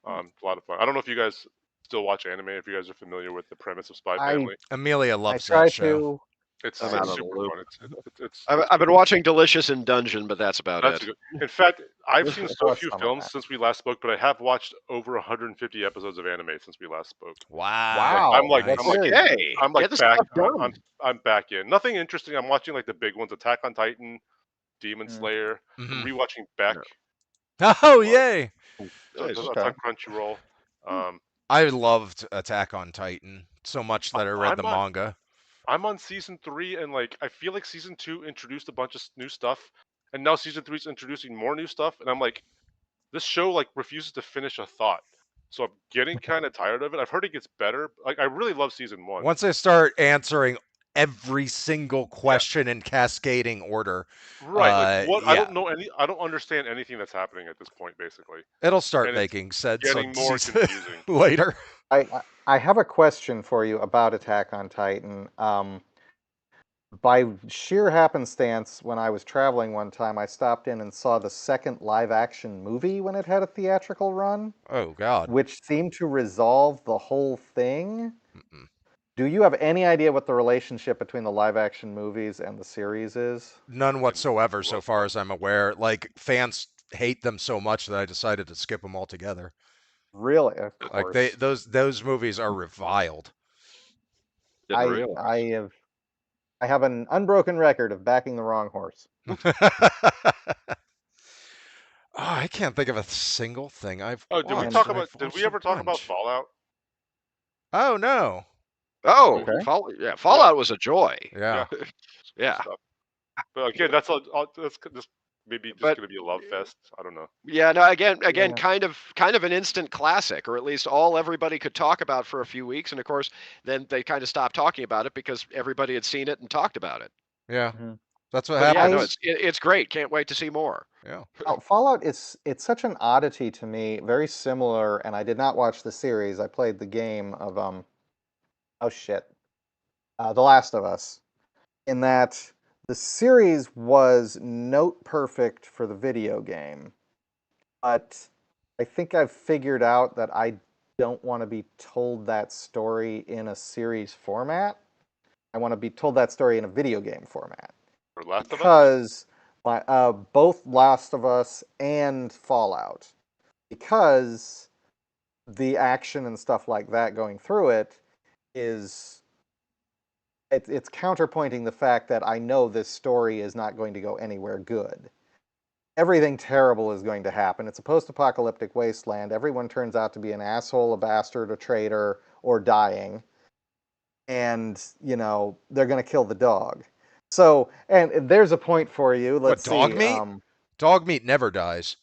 S4: It's a lot of fun. I don't know if you guys still watch anime. If you guys are familiar with the premise of Spy
S2: I
S4: Family,
S1: Amelia
S2: I
S1: loves
S2: try
S1: that show.
S2: to.
S4: it's
S3: I'm out of the
S4: super
S3: loop.
S4: fun. It's
S3: I've been watching Delicious in Dungeon, but that's about
S4: That's
S3: it.
S4: good. In fact, I've
S2: I've
S4: seen so
S2: watched
S4: few
S2: some of
S4: films
S2: that.
S4: since we last spoke, but I have watched over 150 episodes of anime since we last spoke.
S1: Wow.
S4: I'm like-
S1: nice.
S4: I'm like-
S3: Okay,
S4: I'm like
S3: get the
S4: back.
S3: stuff done.
S4: I'm back in. Nothing interesting. I'm watching like the big ones: Attack on Titan, Demon
S2: Mm.
S4: Slayer. I'm
S1: Mhm.
S4: rewatching Beck.
S1: Oh, yay.
S3: Nice.
S4: That's
S2: Okay.
S4: on Crunchyroll.
S1: I loved Attack on Titan so much that I read the
S4: I'm on-
S1: manga.
S4: I'm on season 3, and like I feel like season 2 introduced a bunch of new stuff, and now season 3 is introducing more new stuff, and I'm like, this show like refuses to finish a thought. So I'm getting kind of tired of it. I've heard it gets better. Like I really love season 1.
S1: Once they start answering every single
S4: Yeah.
S1: question in cascading order,
S4: Right. Like what? I
S1: yeah,
S4: don't know any. I don't understand anything that's happening at this point, basically,
S1: it'll start
S4: and it's
S1: making sense
S4: getting
S1: on
S4: more
S1: season
S4: confusing.
S1: later.
S2: I have a question for you about Attack on Titan. By sheer happenstance, when I was traveling one time, I stopped in and saw the second live action movie when it had a theatrical run,
S1: Oh God.
S2: which seemed to resolve the whole thing.
S1: Mm-mm.
S2: Do you have any idea what the relationship between the live action movies and the series is?
S1: None whatsoever, so
S4: Well,
S1: far as I'm aware. Like fans hate them so much that I decided to skip them altogether.
S2: Really? Of
S1: Like
S2: course.
S1: those movies are reviled.
S3: Didn't
S2: I
S3: realize.
S2: I have an unbroken record of backing the wrong horse.
S1: Oh, I can't think of a single thing I've
S4: oh, did we
S1: watched.
S4: talk
S2: And
S1: I've
S4: about? Did we
S1: watched a
S4: ever talk about
S1: bunch.
S4: Fallout?
S1: Oh no.
S3: Oh,
S2: okay.
S3: Fallout was a joy.
S1: Yeah.
S4: Yeah.
S3: Yeah.
S4: Stuff. But again, that's just maybe just
S3: But
S4: gonna be a love fest. I don't know.
S3: yeah, no, again,
S2: Yeah.
S3: kind of an instant classic, or at least all everybody could talk about for a few weeks, and of course, then they kind of stopped talking about it because everybody had seen it and talked about it.
S1: Yeah.
S2: Mhm.
S1: That's what
S3: But yeah, no,
S2: I
S1: happens.
S3: it's great. Can't wait to see more.
S1: Yeah.
S2: Fallout is it's such an oddity to me, very similar, and I did not watch the series. I played the game of oh shit. The Last of Us. In that the series was note perfect for the video game, but I think I've figured out that I don't want to be told that story in a series format. I want to be told that story in a video game format.
S4: For Last of Us.
S2: Because both Last of Us and Fallout, because the action and stuff like that going through it is it's counterpointing the fact that I know this story is not going to go anywhere good. Everything terrible is going to happen. It's a post-apocalyptic wasteland. Everyone turns out to be an asshole, a bastard, a traitor, or dying. And, they're going to kill the dog. So, and there's a point for you.
S1: What,
S2: Let's
S1: dog
S2: see.
S1: meat? Dog meat never dies.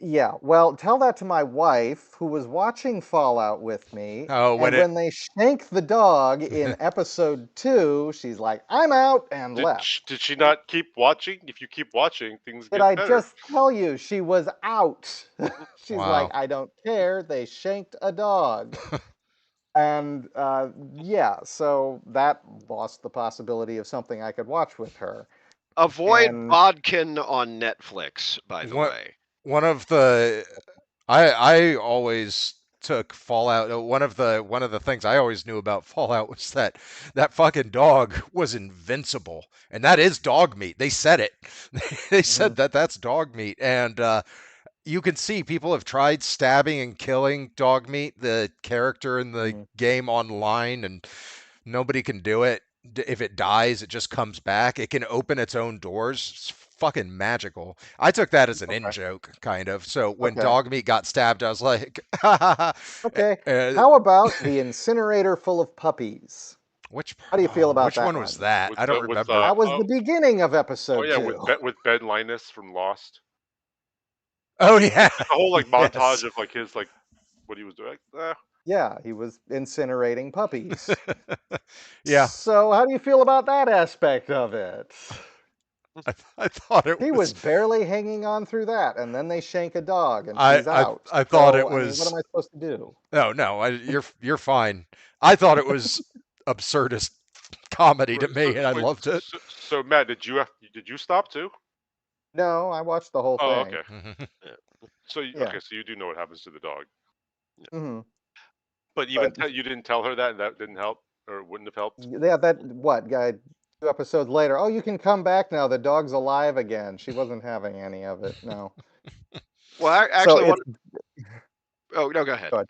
S2: Yeah, well, tell that to my wife who was watching Fallout with me,
S1: Oh, when
S2: and
S1: it
S2: when they shank the dog in episode 2, she's like, "I'm out," and left.
S4: Did she not keep watching? If you keep watching, things
S2: Did
S4: get
S2: I
S4: better.
S2: just tell you she was out? She's like,
S1: Wow.
S2: "I don't care. They shanked a dog." And yeah, so that lost the possibility of something I could watch with her.
S3: Avoid
S2: And
S3: Bodkin on Netflix, by the
S1: What
S3: way.
S1: one of the I always took Fallout. One of the things I always knew about Fallout was that that fucking dog was invincible, and that is dog meat. They said it. They
S2: mhm,
S1: said that that's dog meat, and you can see people have tried stabbing and killing dog meat, the character in the
S2: mhm,
S1: game online, and nobody can do it. If it dies, it just comes back. It can open its own doors. It's fucking magical. I took that as an in
S2: okay,
S1: joke, kind of. So when
S2: okay,
S1: dog meat got stabbed, I was like, uh,
S2: okay. How about the incinerator full of puppies?
S1: which
S2: How do you feel about
S1: which
S2: that
S1: one was
S2: one?
S1: that? I don't
S4: With
S1: remember.
S2: That was
S4: oh
S2: the beginning of
S4: oh
S2: episode
S4: yeah,
S2: 2.
S4: with Ben Linus from Lost.
S1: Oh yeah,
S4: Just a whole like
S1: yes.
S4: montage of like his like what he was doing.
S2: Yeah, he was incinerating puppies.
S1: Yeah,
S2: So, how do you feel about that aspect of it?
S1: I thought it
S2: He was
S1: was.
S2: barely hanging on through that, and then they shank a dog, and she's out.
S1: I thought it
S2: So, I mean, what
S1: was.
S2: am I supposed to do?
S1: No, no, you're fine. I thought it was absurdist comedy to
S4: So
S1: me, and I
S4: wait,
S1: loved it.
S4: so Matt, did you stop too?
S2: No, I watched the whole
S4: Oh,
S2: thing.
S4: okay.
S3: Yeah.
S4: So
S2: Yeah.
S4: okay, so you do know what happens to the dog,
S2: hmm
S4: but
S2: But
S4: you didn't tell her that, and that didn't help, or wouldn't have helped.
S2: yeah, that what guy? 2 episodes later, oh, you can come back now. The dog's alive again. She wasn't having any of it. No.
S3: Well,
S2: So
S3: actually,
S2: it's
S3: oh no, go ahead.
S2: go ahead.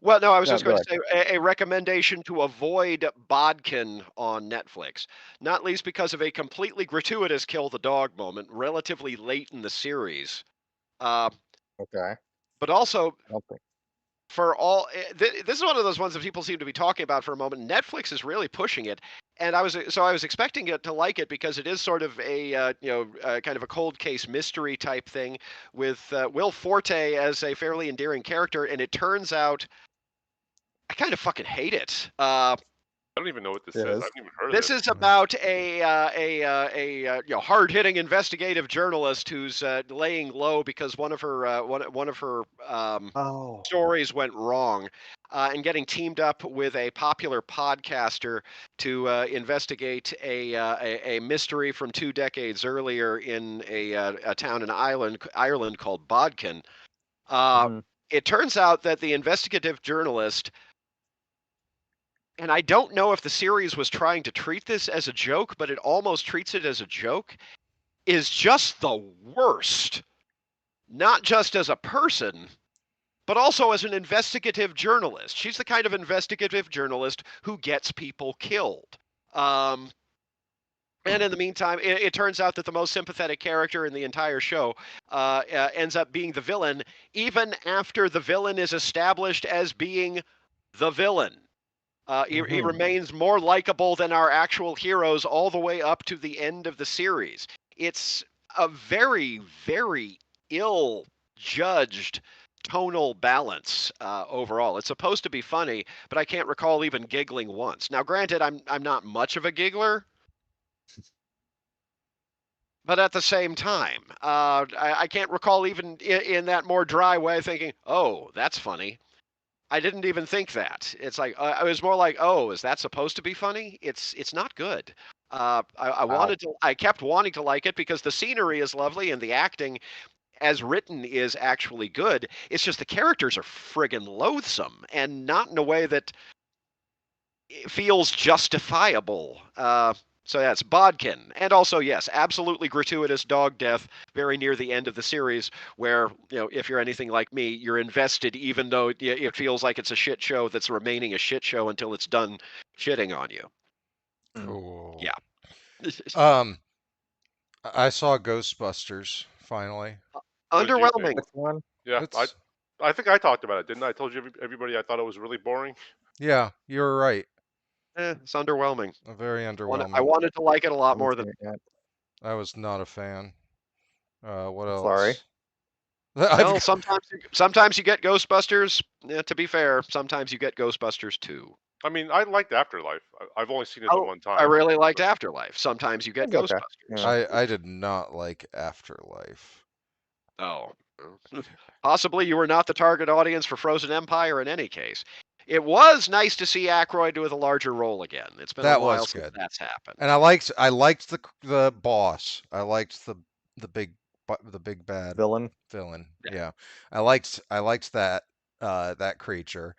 S3: Well, no, I was
S2: No,
S3: just
S2: go
S3: going to
S2: ahead.
S3: say a recommendation to avoid Bodkin on Netflix, not least because of a completely gratuitous kill the dog moment relatively late in the series. Uh,
S2: Okay.
S3: but also,
S2: I don't think.
S3: for all this is one of those ones that people seem to be talking about for a moment. Netflix is really pushing it, and I was expecting it to like it because it is sort of a kind of a cold case mystery type thing with Will Forte as a fairly endearing character, and it turns out I kind of fucking hate it.
S4: I don't even know what this
S2: It
S4: is. I
S2: is.
S4: haven't even heard of
S3: This
S4: this.
S3: is about a hard-hitting investigative journalist who's laying low because one of her
S2: Oh.
S3: stories went wrong, and getting teamed up with a popular podcaster to investigate a mystery from 2 decades earlier in a town in Ireland called Bodkin.
S2: Mhm.
S3: It turns out that the investigative journalist, and I don't know if the series was trying to treat this as a joke, but it almost treats it as a joke, is just the worst. Not just as a person, but also as an investigative journalist. She's the kind of investigative journalist who gets people killed. Um, and in the meantime, it turns out that the most sympathetic character in the entire show ends up being the villain, even after the villain is established as being the villain. He remains more likable than our actual heroes all the way up to the end of the series. It's a very, very ill judged tonal balance overall. It's supposed to be funny, but I can't recall even giggling once. Now, granted, I'm not much of a giggler, but at the same time, I can't recall even in that more dry way thinking, "Oh, that's funny." I didn't even think that. It's like I was more like, "Oh, is that supposed to be funny?" It's not good. I
S2: Wow.
S3: wanted to. I kept wanting to like it because the scenery is lovely and the acting, as written, is actually good. It's just the characters are friggin' loathsome and not in a way that feels justifiable. So that's Bodkin, and also yes, absolutely gratuitous dog death very near the end of the series, where if you're anything like me, you're invested even though it feels like it's a shit show that's remaining a shit show until it's done shitting on you.
S1: Cool.
S3: Yeah.
S1: Um, I saw Ghostbusters finally.
S4: What did you think?
S3: Underwhelming.
S2: Which one?
S4: Yeah,
S1: It's
S4: I think I talked about it, didn't I? I told you everybody I thought it was really boring.
S1: yeah, you're right.
S3: It's underwhelming.
S1: Very
S3: I
S1: underwhelming.
S3: wanted to like it a lot
S2: Haven't
S3: more
S2: seen
S3: than.
S2: it yet.
S1: I was not a fan. What
S2: I'm sorry.
S1: else? I've
S3: Well, sometimes you get Ghostbusters. To be fair, sometimes you get Ghostbusters too.
S4: I mean, I liked Afterlife. I've only seen it the
S3: Oh,
S4: one
S3: I
S4: time.
S3: really liked Afterlife. Sometimes you get
S2: It's okay.
S3: Ghostbusters.
S2: Yeah.
S1: I did not like Afterlife.
S3: Oh. Possibly you were not the target audience for Frozen Empire in any case. It was nice to see Aykroyd with a larger role again. It's been a
S1: That
S3: while
S1: was
S3: since
S1: good.
S3: that's happened.
S1: And I liked the boss. I liked the big the big bad
S2: Villain.
S1: villain.
S3: Yeah.
S1: Yeah. I liked that creature.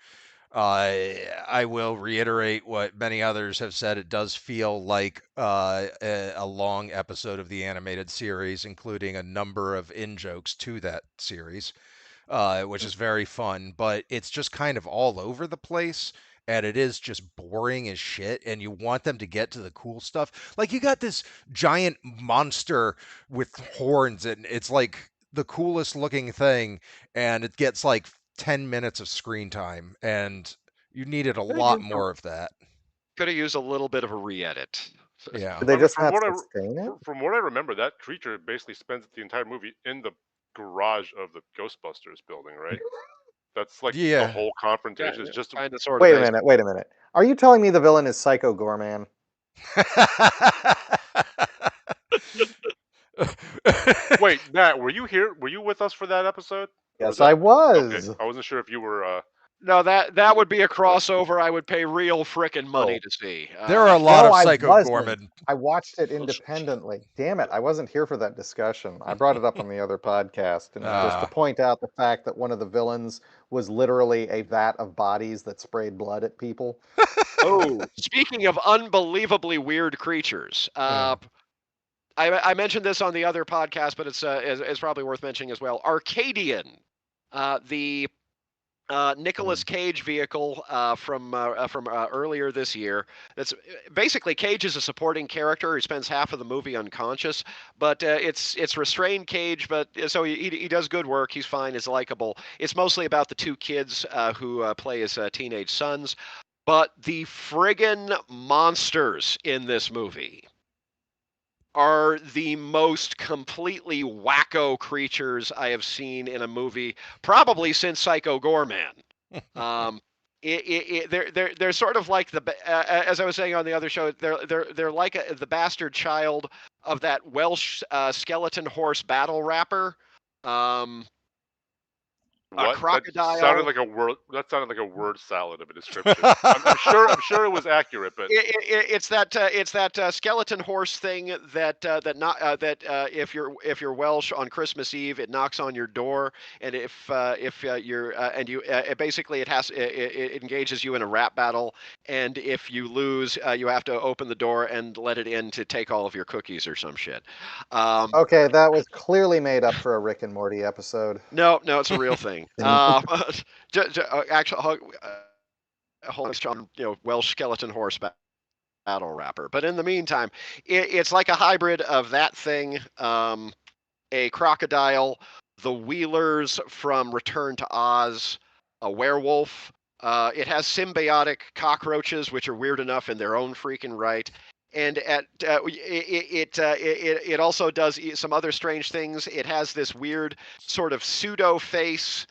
S1: I will reiterate what many others have said. It does feel like a long episode of the animated series, including a number of in-jokes to that series, which is very fun, but it's just kind of all over the place. And it is just boring as shit. And you want them to get to the cool stuff. Like, you got this giant monster with horns, and it's like the coolest looking thing. And it gets like 10 minutes of screen time. And you needed a lot more of that.
S3: Could have used a little bit of a re-edit.
S1: Yeah.
S2: Did they
S4: I mean,
S2: just not sustain it?
S4: from what I remember, that creature basically spends the entire movie in the garage of the Ghostbusters building, right? That's like the
S1: Yeah.
S4: whole
S3: Yeah,
S4: confrontation. It's just
S3: kind of sort of
S2: Wait a
S3: based.
S2: minute. Wait a minute. Are you telling me the villain is Psycho Gorman?
S4: wait, Matt, were you here? Were you with us for that episode? Or was
S2: Yes,
S4: that
S2: I
S4: okay?
S2: was.
S4: I wasn't sure if you were.
S3: No, that would be a crossover I would pay real frickin' money
S4: Oh.
S3: to see.
S1: There are a lot
S2: No,
S1: of
S2: I
S1: Psycho
S2: wasn't.
S1: Gorman.
S2: I watched it independently. Damn it, I wasn't here for that discussion. I brought it up on the other podcast, and just to
S1: Ah,
S2: point out the fact that one of the villains was literally a vat of bodies that sprayed blood at people.
S3: Oh, speaking of unbelievably weird creatures,
S1: yeah.
S3: I mentioned this on the other podcast, but it's probably worth mentioning as well. Arcadian, the Nicolas Cage vehicle from earlier this year. That's basically Cage is a supporting character. He spends half of the movie unconscious, but it's restrained Cage. But so he does good work. He's fine. He's likable. It's mostly about the two kids who play his teenage sons. But the friggin' monsters in this movie are the most completely wacko creatures I have seen in a movie, probably since Psycho Gorman. Um, they're sort of like as I was saying on the other show, they're like the bastard child of that Welsh skeleton horse battle rapper. A
S4: What? That sounded
S3: crocodile.
S4: like a word. That sounded like a word salad of a description. I'm sure. I'm sure it was accurate, but
S3: It's that skeleton horse thing that if you're Welsh on Christmas Eve, it knocks on your door, and if you're and you it basically it engages you in a rap battle, and if you lose, you have to open the door and let it in to take all of your cookies or some shit.
S2: Okay, that was clearly made up for a Rick and Morty episode.
S3: No, it's a real thing. Actually, on Welsh skeleton horse battle rapper. But in the meantime, it's like a hybrid of that thing, a crocodile, the Wheelers from Return to Oz, a werewolf. It has symbiotic cockroaches, which are weird enough in their own freaking right. And it also does some other strange things. It has this weird sort of pseudo face,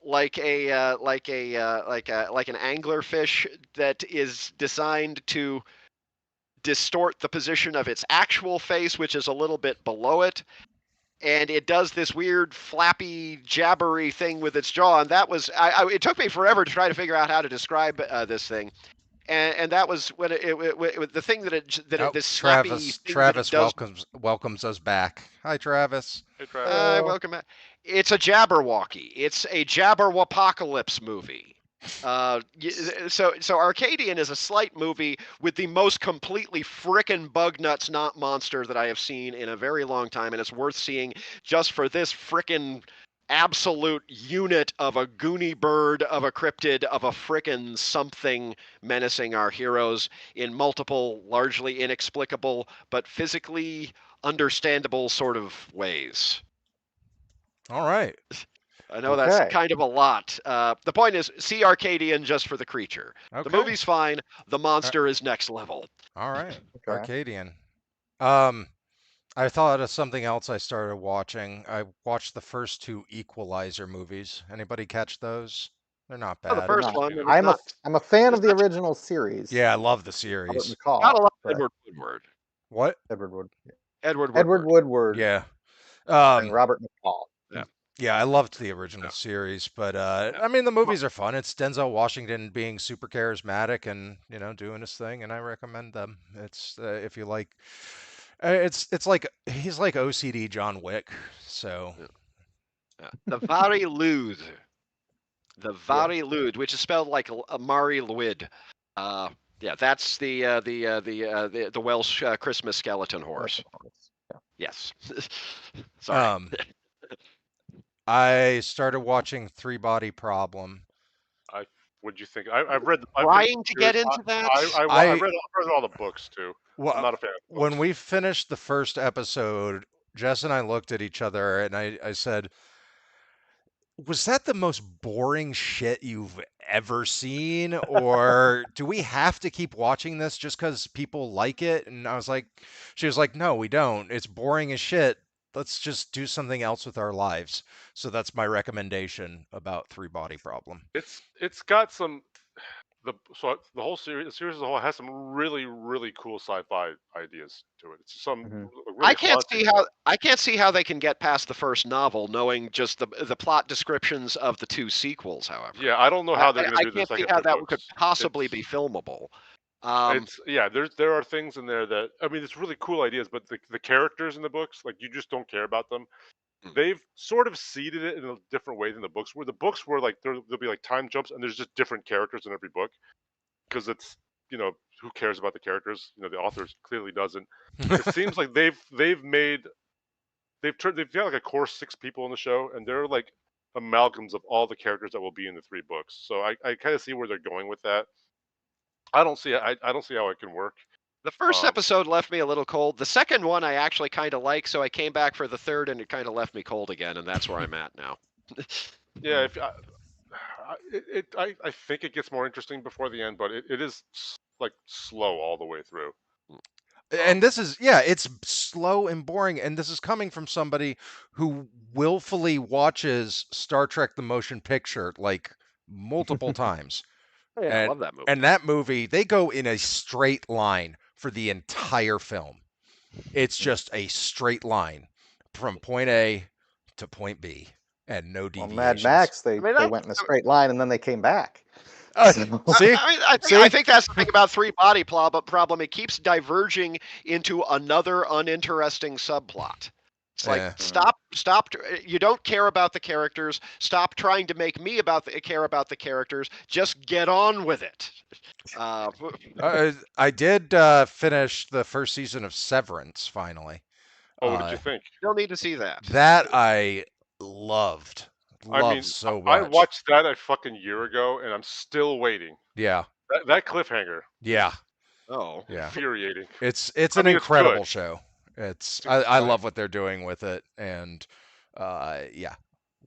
S3: like an anglerfish that is designed to distort the position of its actual face, which is a little bit below it. And it does this weird flappy jabbery thing with its jaw, and that was it took me forever to try to figure out how to describe this thing. And that was when the thing this snappy thing that it
S1: Travis
S3: does.
S1: welcomes us back. Hi, Travis.
S4: hey, Travis.
S3: Welcome back. It's a Jabberwocky. It's a Jabberwopocalypse movie. So Arcadian is a slight movie with the most completely frickin' bug nuts not monster that I have seen in a very long time, and it's worth seeing just for this frickin' absolute unit of a goony bird, of a cryptid, of a frickin' something menacing our heroes in multiple, largely inexplicable but physically understandable sort of ways.
S1: All right.
S3: I know that's
S2: Okay.
S3: kind of a lot. The point is, see Arcadian just for the creature.
S1: Okay.
S3: The movie's fine. The monster is next level.
S1: All right.
S2: Okay.
S1: Arcadian. I thought of something else I started watching. I watched the first two Equalizer movies. Anybody catch those? They're not
S3: Oh, the
S1: bad.
S3: first
S2: Not.
S3: one. It was
S2: I'm
S3: not.
S2: a fan
S3: It's
S2: of the
S3: not
S2: original series.
S1: Yeah, I love the
S2: Robert
S1: series.
S2: McCall.
S3: gotta love
S2: but
S3: Edward Woodward.
S1: What?
S2: Edward Wood.
S3: Edward
S2: Edward
S3: Woodward.
S2: Woodward.
S1: Yeah.
S2: And Robert McCall.
S3: Yeah.
S1: Yeah, I loved the original series, but I mean the movies are fun. It's Denzel Washington being super charismatic and doing his thing, and I recommend them. It's if you like, it's like he's like OCD John Wick. So
S3: The Vari Lud. The Vari Lud, which is spelled like Mari Lwyd. Yeah, that's the Welsh Christmas skeleton horse.
S2: Yeah.
S3: Yes. Sorry.
S1: I started watching Three Body Problem.
S4: What'd you think? I've read.
S3: Trying to get into that.
S4: I've read all the books too.
S1: Well,
S4: I'm not a fan of books.
S1: when we finished the first episode, Jess and I looked at each other, and I said, was that the most boring shit you've ever seen? Or do we have to keep watching this just because people like it? And she was like, no, we don't. It's boring as shit. Let's just do something else with our lives. So that's my recommendation about Three Body Problem.
S4: It's got some the whole series. The series as a whole has some really cool sci-fi ideas to it. It's some really
S3: I can't see how they can get past the first novel, knowing just the plot descriptions of the two sequels. However,
S4: Yeah, I don't know how they're going to do the
S3: I can't see
S4: second
S3: how
S4: three
S3: that
S4: books.
S3: could possibly be filmable.
S4: There are things in there that it's really cool ideas, but the characters in the books, like you just don't care about them. They've sort of seeded it in a different way than the books were. The books were like there'll be like time jumps, and there's just different characters in every book because it's who cares about the characters? The authors clearly doesn't. It seems like they've got like a core 6 people on the show, and they're like amalgams of all the characters that will be in the 3 books. So I kind of see where they're going with that. I don't see I don't see how it can work.
S3: The first
S4: Um,
S3: episode left me a little cold. The second one I actually kind of like, so I came back for the third, and it kind of left me cold again, and that's where I'm at now.
S4: yeah, if I think it gets more interesting before the end, but it is like slow all the way through.
S1: And this is, yeah, it's slow and boring. And this is coming from somebody who willfully watches Star Trek the motion picture like multiple times.
S3: Yeah, I love that movie.
S1: And that movie, they go in a straight line for the entire film. It's just a straight line from point A to point B and no
S2: Well,
S1: deviations.
S2: Mad Max, they
S3: I-
S2: went in a straight line and then they came back.
S1: See?
S3: I think that's the thing about Three Body Problem. It keeps diverging into another uninteresting subplot. It's like,
S1: Yeah.
S3: stop. You don't care about the characters. Stop trying to make me care about the characters. Just get on with it.
S1: I did finish the first season of Severance finally.
S4: Oh, what did you think?
S3: You'll need to see that.
S1: That I loved.
S4: I mean,
S1: So much.
S4: I watched that a fucking year ago, and I'm still waiting.
S1: Yeah.
S4: That cliffhanger,
S1: Yeah.
S3: Oh.
S1: Yeah.
S4: infuriating.
S1: It's
S4: I
S1: an
S4: mean, it's
S1: incredible
S4: good.
S1: show. I
S4: exciting.
S1: love what they're doing with it, and yeah,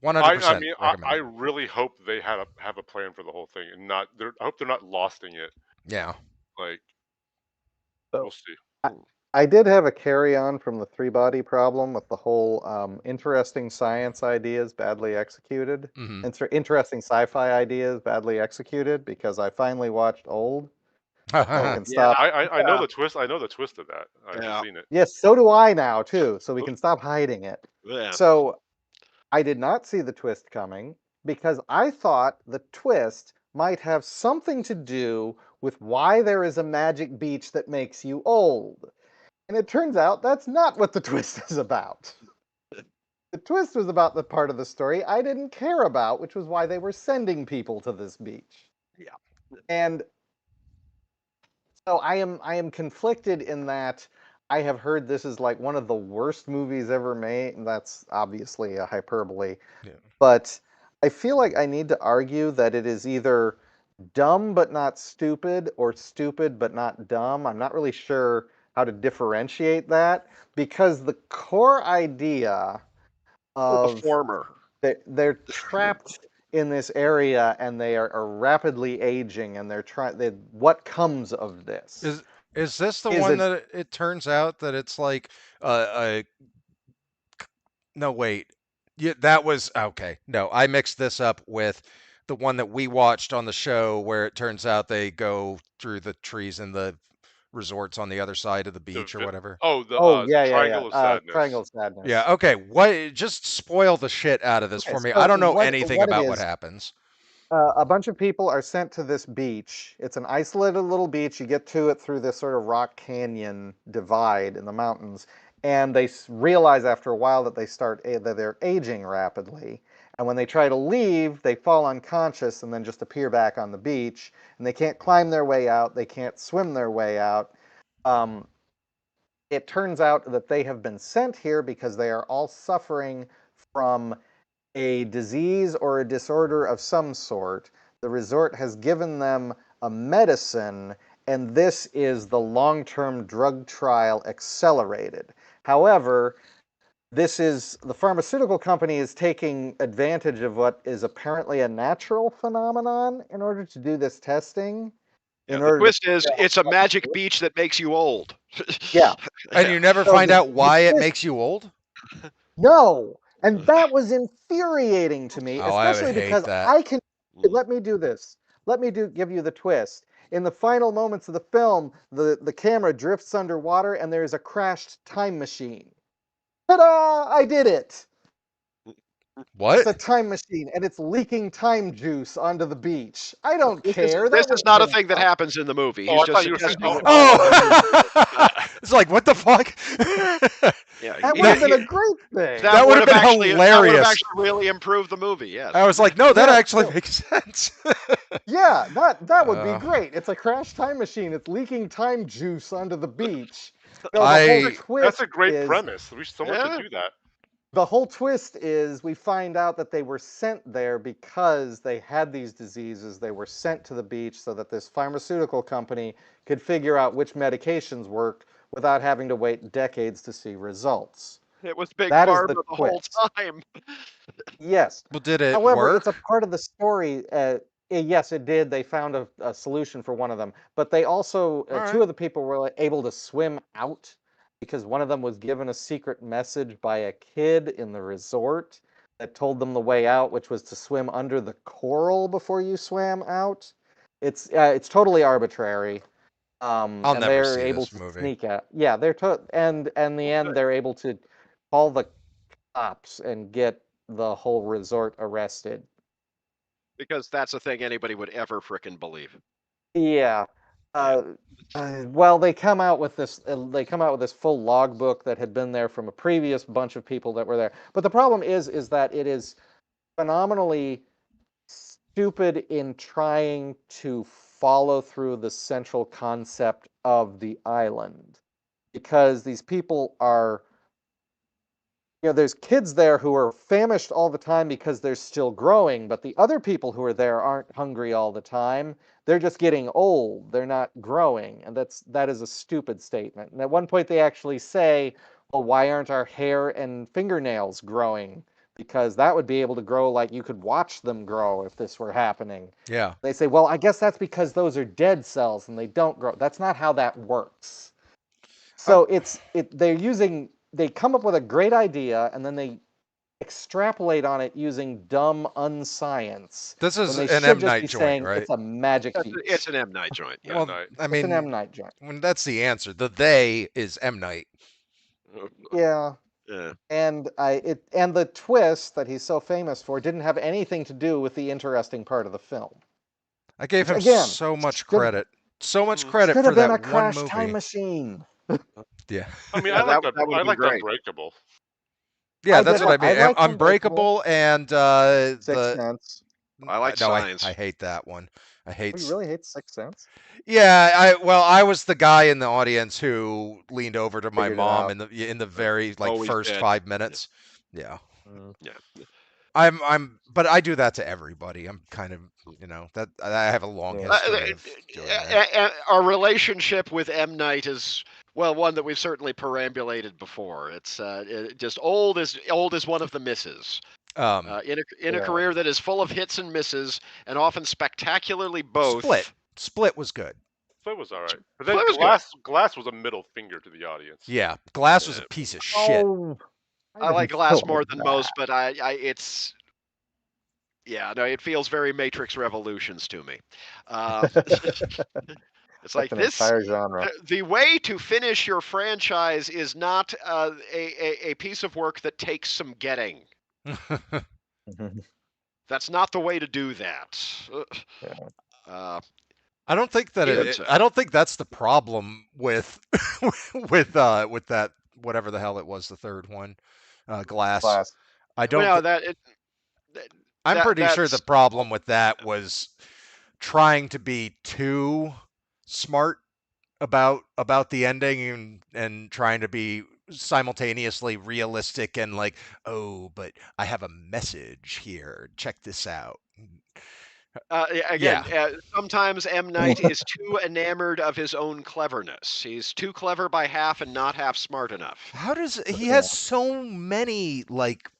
S1: 100%
S4: I mean, I
S1: recommend.
S4: really hope they have a plan for the whole thing, and I hope they're not losting it.
S1: Yeah.
S4: Like,
S2: So,
S4: we'll see.
S2: I did have a carry-on from the three-body problem with the whole interesting science ideas badly executed.
S1: Hmm.
S2: Interesting sci-fi ideas badly executed, because I finally watched Old. So we can stop.
S4: I know the twist. I know the twist of that. I've
S3: Yeah.
S4: seen it.
S2: Yes, so do I now too. So we can stop hiding it.
S3: Yeah.
S2: So I did not see the twist coming because I thought the twist might have something to do with why there is a magic beach that makes you old. And it turns out that's not what the twist is about. The twist was about the part of the story I didn't care about, which was why they were sending people to this beach.
S3: Yeah.
S2: And so I am conflicted in that I have heard this is like one of the worst movies ever made, and that's obviously a hyperbole.
S1: Yeah.
S2: But I feel like I need to argue that it is either dumb but not stupid, or stupid but not dumb. I'm not really sure how to differentiate that, because the core idea
S3: The
S2: of
S3: former.
S2: they're trapped in this area and they are rapidly aging, and they're trying. What comes of this?
S1: Is this the
S2: Is
S1: one
S2: it-
S1: that it turns out that it's like no, wait. Yeah, that was okay. No, I mixed this up with the one that we watched on the show where it turns out they go through the trees and the resorts on the other side of the beach or whatever.
S4: Oh, the
S2: yeah,
S4: Triangle of Sadness.
S2: Triangle of Sadness.
S1: Yeah, okay. What just spoil the shit out of this
S2: Okay,
S1: for me.
S2: so
S1: I don't know
S2: what
S1: anything
S2: it
S1: about what
S2: is-
S1: happens.
S2: A bunch of people are sent to this beach. It's an isolated little beach. You get to it through this sort of rock canyon divide in the mountains, and they realize after a while that that they're aging rapidly. And when they try to leave, they fall unconscious and then just appear back on the beach. And they can't climb their way out. They can't swim their way out. It turns out that they have been sent here because they are all suffering from a disease or a disorder of some sort. The resort has given them a medicine, and this is the long-term drug trial accelerated. However, the pharmaceutical company is taking advantage of what is apparently a natural phenomenon in order to do this testing.
S3: The twist is it's a magic beach that makes you old.
S2: Yeah.
S1: And you never
S2: So
S1: find
S2: the-
S1: out why
S2: the
S1: it
S2: twist-
S1: makes you old?
S2: No, and that was infuriating to me,
S1: Oh, I would
S2: especially
S1: hate
S2: because
S1: that.
S2: I can. Let me do this. Let me give you the twist. In the final moments of the film, the camera drifts underwater, and there is a crashed time machine. Ta-da! I did it.
S1: What?
S2: It's a time machine, and it's leaking time juice onto the beach. I don't
S3: This
S2: care.
S3: is
S2: That
S3: not a
S2: would've been
S3: thing that
S2: fun.
S3: happens in the movie.
S4: Oh,
S3: He's
S4: I
S3: just
S4: thought you were saying-
S3: suggesting.
S1: Oh, it's like what the fuck?
S3: Yeah,
S2: That would have been a great thing.
S1: That would've been
S3: That would
S1: hilarious.
S3: have actually really improved the movie. Yes.
S1: I was like, no, that
S2: Yeah,
S1: actually
S2: no.
S1: makes sense.
S2: Yeah, that would be
S1: Uh.
S2: great. It's a crash time machine. It's leaking time juice onto the beach. No, the
S1: I-
S2: whole twist
S4: That's a great
S2: is,
S4: premise. Someone
S3: Yeah.
S4: should do that.
S2: the whole twist is we find out that they were sent there because they had these diseases. They were sent to the beach so that this pharmaceutical company could figure out which medications worked without having to wait decades to see results.
S3: It was Big
S2: That is the
S3: Pharma the whole
S2: twist.
S3: time.
S2: Yes.
S1: Well, did it
S2: However, it's a
S1: work?
S2: part of the story. Yes, it did. They found a solution for one of them, but they also
S1: All
S2: two
S1: right.
S2: of the people were able to swim out because one of them was given a secret message by a kid in the resort that told them the way out, which was to swim under the coral before you swam out. It's totally arbitrary,
S1: I'll
S2: and
S1: never
S2: they're
S1: see
S2: able
S1: this
S2: to
S1: movie.
S2: sneak out. Yeah, and in the end they're able to call the cops and get the whole resort arrested.
S3: Because that's a thing anybody would ever frickin' believe.
S2: Yeah.
S3: Yeah.
S2: Well, they come out with this. They come out with this full logbook that had been there from a previous bunch of people that were there. But the problem is that it is phenomenally stupid in trying to follow through the central concept of the island, because these people are, there's kids there who are famished all the time because they're still growing, but the other people who are there aren't hungry all the time. They're just getting old. They're not growing, and that is a stupid statement. And at one point they actually say, "Well, why aren't our hair and fingernails growing? Because that would be able to grow like you could watch them grow if this were happening."
S1: Yeah.
S2: They say, "Well, I guess that's because those are dead cells and they don't grow." That's not how that works.
S1: Uh,
S2: So they come up with a great idea and then they extrapolate on it using dumb unscience
S1: this
S2: when
S1: is
S2: they
S1: an
S2: should
S1: M
S2: just
S1: Night
S2: be
S1: joint,
S2: saying
S1: right?
S2: it's a magic
S3: It's
S2: peach.
S3: an M. Night joint, yeah.
S4: M.
S1: Well,
S4: Night.
S1: I
S2: It's an M
S1: mean,
S2: Night joint.
S1: when that's the answer. The they is M Night.
S2: Yeah.
S3: Yeah.
S2: And the twist that he's so famous for didn't have anything to do with the interesting part of the film.
S1: I gave
S2: Which
S1: him
S2: again
S1: so much
S2: should
S1: credit. So much
S3: Mm.
S1: credit
S2: should
S1: for
S2: have been
S1: that
S2: a
S1: one
S2: Crash Time
S1: movie.
S2: Machine.
S1: Yeah.
S4: I mean,
S3: Yeah, that would
S4: I
S3: have been
S4: liked
S3: great.
S4: Unbreakable.
S1: Yeah, that's what I
S2: I
S1: mean.
S2: liked Unbreakable.
S1: Unbreakable and
S2: Sixth
S1: the
S2: Sense.
S3: I like
S1: no,
S3: Signs.
S1: I hate that one. I hate
S2: Oh, you really hate Sixth Sense?
S1: Yeah, I was the guy in the audience who leaned over to my
S2: Figured it
S1: mom
S2: out.
S1: in the very like
S3: Always
S1: first
S3: did.
S1: 5 minutes. Yeah.
S2: Mm.
S3: Yeah.
S1: But I do that to everybody. I'm kind of, that I have a long
S2: Yeah.
S1: history of doing that.
S3: Our relationship with M. Night is, well, one that we've certainly perambulated before. It's just old as one of the misses.
S1: Um,
S3: In a
S2: Yeah.
S3: career that is full of hits and misses, and often spectacularly both.
S1: Split was good.
S4: Split was all right. But then
S3: Split was good.
S4: Glass was a middle finger to the audience.
S1: Yeah, Glass was
S3: Yeah.
S1: a piece of shit.
S2: Oh,
S3: I like
S2: didn't
S3: Glass
S2: feel
S3: more
S2: like
S3: than
S2: that.
S3: most, but it's yeah, no, it feels very Matrix Revolutions to me. It's like
S2: an
S3: this.
S2: entire genre.
S3: The way to finish your franchise is not a piece of work that takes some getting. That's not the way to do that.
S1: I don't think that
S3: Good.
S1: I don't think that's the problem with with that whatever the hell it was, the third one, Glass.
S2: Glass.
S1: I don't.
S3: Well, that
S1: I'm pretty sure
S3: that's
S1: the problem with that was trying to be too smart about the ending and trying to be simultaneously realistic and like, oh, but I have a message here. Check this out.
S3: again,
S1: Yeah.
S3: sometimes M. Night is too enamored of his own cleverness. He's too clever by half and not half smart enough.
S1: How does he
S2: Yeah.
S1: has so many like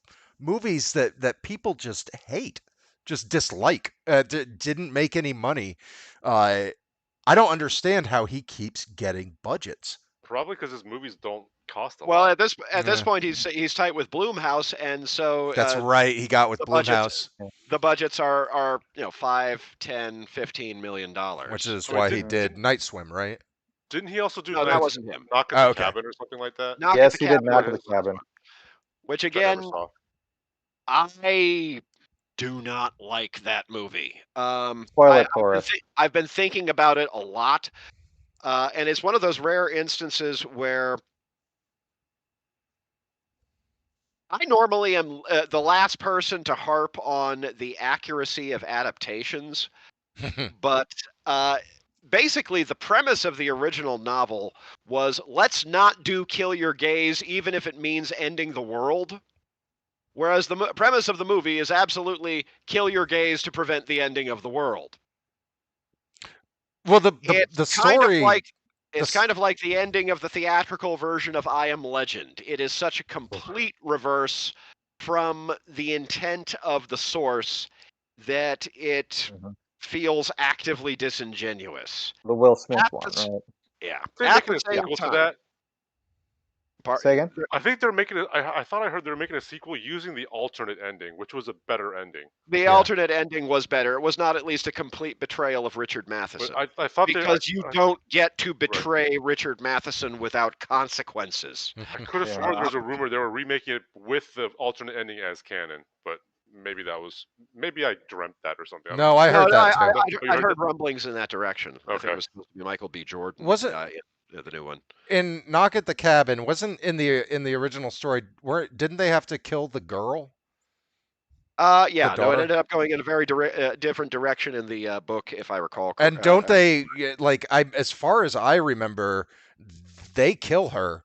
S1: movies that people just hate, just dislike, didn't make any money. I don't understand how he keeps getting budgets.
S4: Probably because his movies don't cost a
S3: Well,
S4: lot.
S3: at this
S1: Yeah.
S3: point, he's tight with Blumhouse, and so
S1: That's right. He got with
S3: the budgets
S1: Blumhouse,
S3: the budgets are 5, 10, $15 million.
S1: which is
S4: I mean,
S1: why he did Night Swim, right?
S4: Didn't he also do
S3: No, that
S4: Night
S3: wasn't him.
S4: Knock at
S1: Oh,
S4: the
S1: okay.
S4: Cabin or something like that?
S3: Knock
S2: Yes,
S3: at the
S2: he did
S3: Cabin,
S2: Knock at the Cabin.
S3: which
S4: Which I never
S3: again,
S4: saw.
S3: I do not like that movie.
S2: Spoiler for it.
S3: I've been thinking about it a lot, and it's one of those rare instances where I normally am the last person to harp on the accuracy of adaptations, but basically the premise of the original novel was let's not do kill your gays even if it means ending the world. Whereas the premise of the movie is absolutely kill your gays to prevent the ending of the world.
S1: Well, the
S3: It's kind of
S1: story,
S3: like it's kind of like the ending of the theatrical version of I Am Legend. It is such a complete reverse from the intent of the source that it
S2: Mhm.
S3: feels actively disingenuous.
S2: The Will Smith
S3: At
S2: one,
S3: the,
S2: right?
S3: yeah.
S4: They're
S3: At
S4: making
S3: the
S4: a
S3: same
S4: sequel to
S3: time,
S4: that.
S2: Say again?
S4: I think they're making it. I thought I heard they're making a sequel using the alternate ending, which was a better ending.
S3: the
S1: Yeah.
S3: alternate ending was better. It was not at least a complete betrayal of Richard
S4: But
S3: Matheson.
S4: I thought
S3: Because you don't get to betray Richard Matheson without consequences.
S4: I could have
S2: Yeah.
S4: sworn there was a rumor they were remaking it with the alternate ending as canon, but maybe I dreamt that or something. I don't
S1: no,
S4: know.
S1: I
S3: No,
S1: heard
S3: no,
S1: that too.
S4: Oh, you
S3: I'd
S4: heard
S3: heard
S4: that?
S3: rumblings in that direction. I think
S4: Okay.
S3: it was supposed to be Michael B. Jordan.
S1: Was it
S3: in the new one?
S1: in Knock at the Cabin? Wasn't in the original story? Didn't they have to kill the girl?
S3: Yeah, no, it
S1: daughter?
S3: ended up going in a very different direction in the book, if I recall.
S1: And don't they like as far as I remember, they kill her.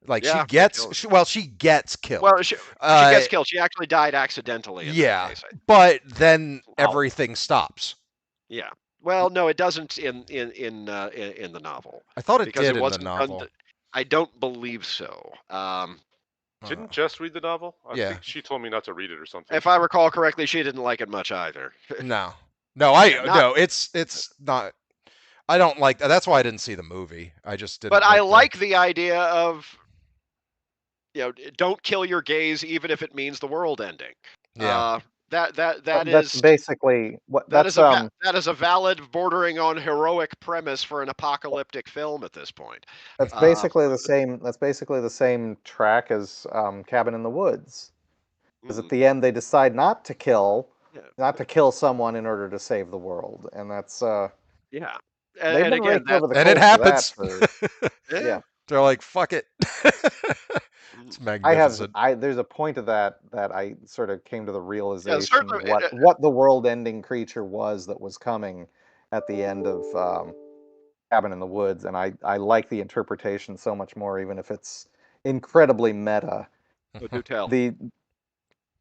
S1: Like
S3: Yeah, they kill her.
S1: she gets killed.
S3: Well, she gets killed. She actually died accidentally in
S1: Yeah,
S3: that case.
S1: but then
S3: Wow.
S1: everything stops.
S3: Yeah. Well, no, it doesn't in the novel.
S1: I thought it
S3: Because
S1: did
S3: it
S1: in the
S3: wasn't
S1: novel.
S3: done. I don't believe so.
S4: Didn't Jess read the novel? I
S1: yeah.
S4: think she told me not to read it or something.
S3: If I recall correctly, she didn't like it much either.
S1: No,
S3: Yeah,
S1: no, it's not. I don't like that. That's why I didn't see the movie. I just didn't.
S3: But I
S1: the-
S3: like the idea of, don't kill your gays even if it means the world ending.
S1: Yeah.
S2: That's basically what
S3: that
S2: that's
S3: is a valid, bordering on heroic premise for an apocalyptic film at this point.
S2: that's basically the same. That's basically the same track as Cabin in the Woods. Because at the end they decide not to kill someone in order to save the world, and that's
S3: yeah.
S2: they've
S3: And
S2: been
S3: again,
S2: raked over the
S1: and it
S2: coals for
S1: happens.
S2: that for yeah.
S1: They're like, fuck it. It's magnificent.
S2: There's a point of that I sort of came to the realization
S3: certainly,
S2: of what the world-ending creature was that was coming at the end of Cabin in the Woods, and I like the interpretation so much more, even if it's incredibly meta.
S3: do tell.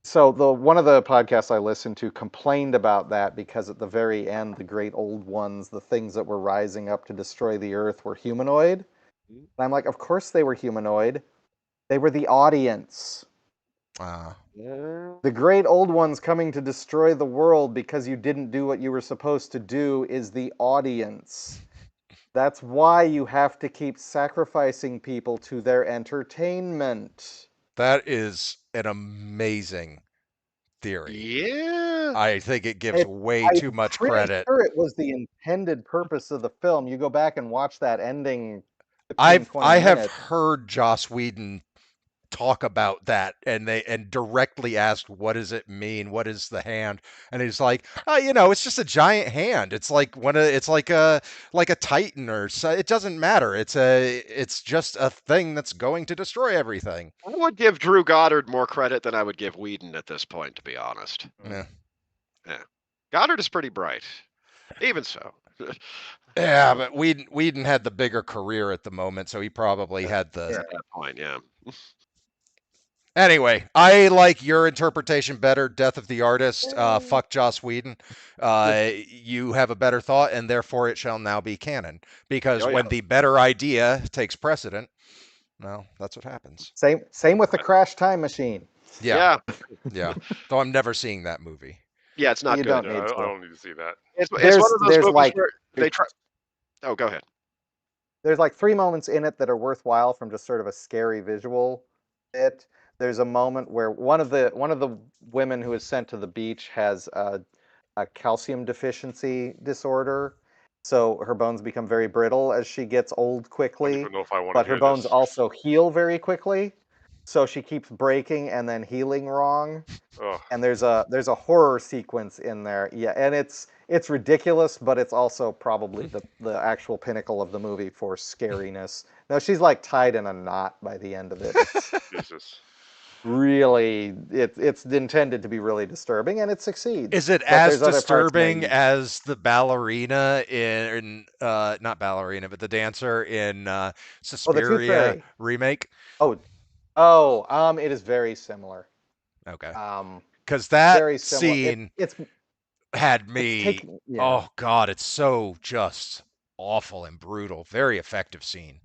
S2: So one of the podcasts I listened to complained about that because at the very end, the great old ones, the things that were rising up to destroy the Earth, were humanoid. And I'm like, of course they were humanoid. They were the audience. The great old ones coming to destroy the world because you didn't do what you were supposed to do is the audience. That's why you have to keep sacrificing people to their entertainment.
S1: That is an amazing theory.
S3: Yeah.
S1: I think it gives way too much credit.
S2: I'm pretty sure it was the intended purpose of the film. You go back and watch that ending.
S1: I
S2: 20
S1: have
S2: minutes.
S1: heard Joss Whedon talk about that, and directly asked, what does it mean? What is the hand? And he's like, it's just a giant hand. It's like it's like a titan, or so. It doesn't matter. It's just a thing that's going to destroy everything.
S3: I would give Drew Goddard more credit than I would give Whedon at this point, to be honest.
S1: Yeah.
S3: Goddard is pretty bright. Even so.
S1: Yeah, but Whedon had the bigger career at the moment, so he probably had the.
S3: At that point, yeah.
S1: Anyway, I like your interpretation better. Death of the Artist. Fuck Joss Whedon. You have a better thought, and therefore it shall now be canon. Because when the better idea takes precedent, well, that's what happens.
S2: Same with the Crash Time Machine.
S1: Yeah. Though I'm never seeing that movie.
S3: Yeah, it's not
S2: You
S3: good.
S2: don't need to.
S4: I don't need to see that.
S3: It's one of those movies
S2: like
S3: where they try. Oh, go ahead.
S2: There's like 3 moments in it that are worthwhile from just sort of a scary visual bit. There's a moment where one of the women who is sent to the beach has a calcium deficiency disorder, so her bones become very brittle as she gets old quickly.
S4: I don't even know if I want
S2: But
S4: to
S2: her
S4: hear
S2: bones
S4: this.
S2: also heal very quickly, so she keeps breaking and then healing wrong.
S4: Ugh.
S2: And there's a horror sequence in there. Yeah, and it's ridiculous, but it's also probably the actual pinnacle of the movie for scariness. No, she's like tied in a knot by the end of it.
S4: Jesus.
S2: Really, it's intended to be really disturbing, and it succeeds.
S1: Is it
S2: But
S1: as
S2: there's other parts
S1: disturbing
S2: maybe.
S1: as the ballerina in not ballerina, but the dancer in
S2: Tooth
S1: Suspiria
S2: Fairy.
S1: remake?
S2: It is very similar.
S1: Okay.
S2: Um,
S1: Because that
S2: very similar.
S1: scene
S2: It's
S1: had me.
S2: taking, yeah.
S1: Oh God, it's so just awful and brutal. Very effective scene.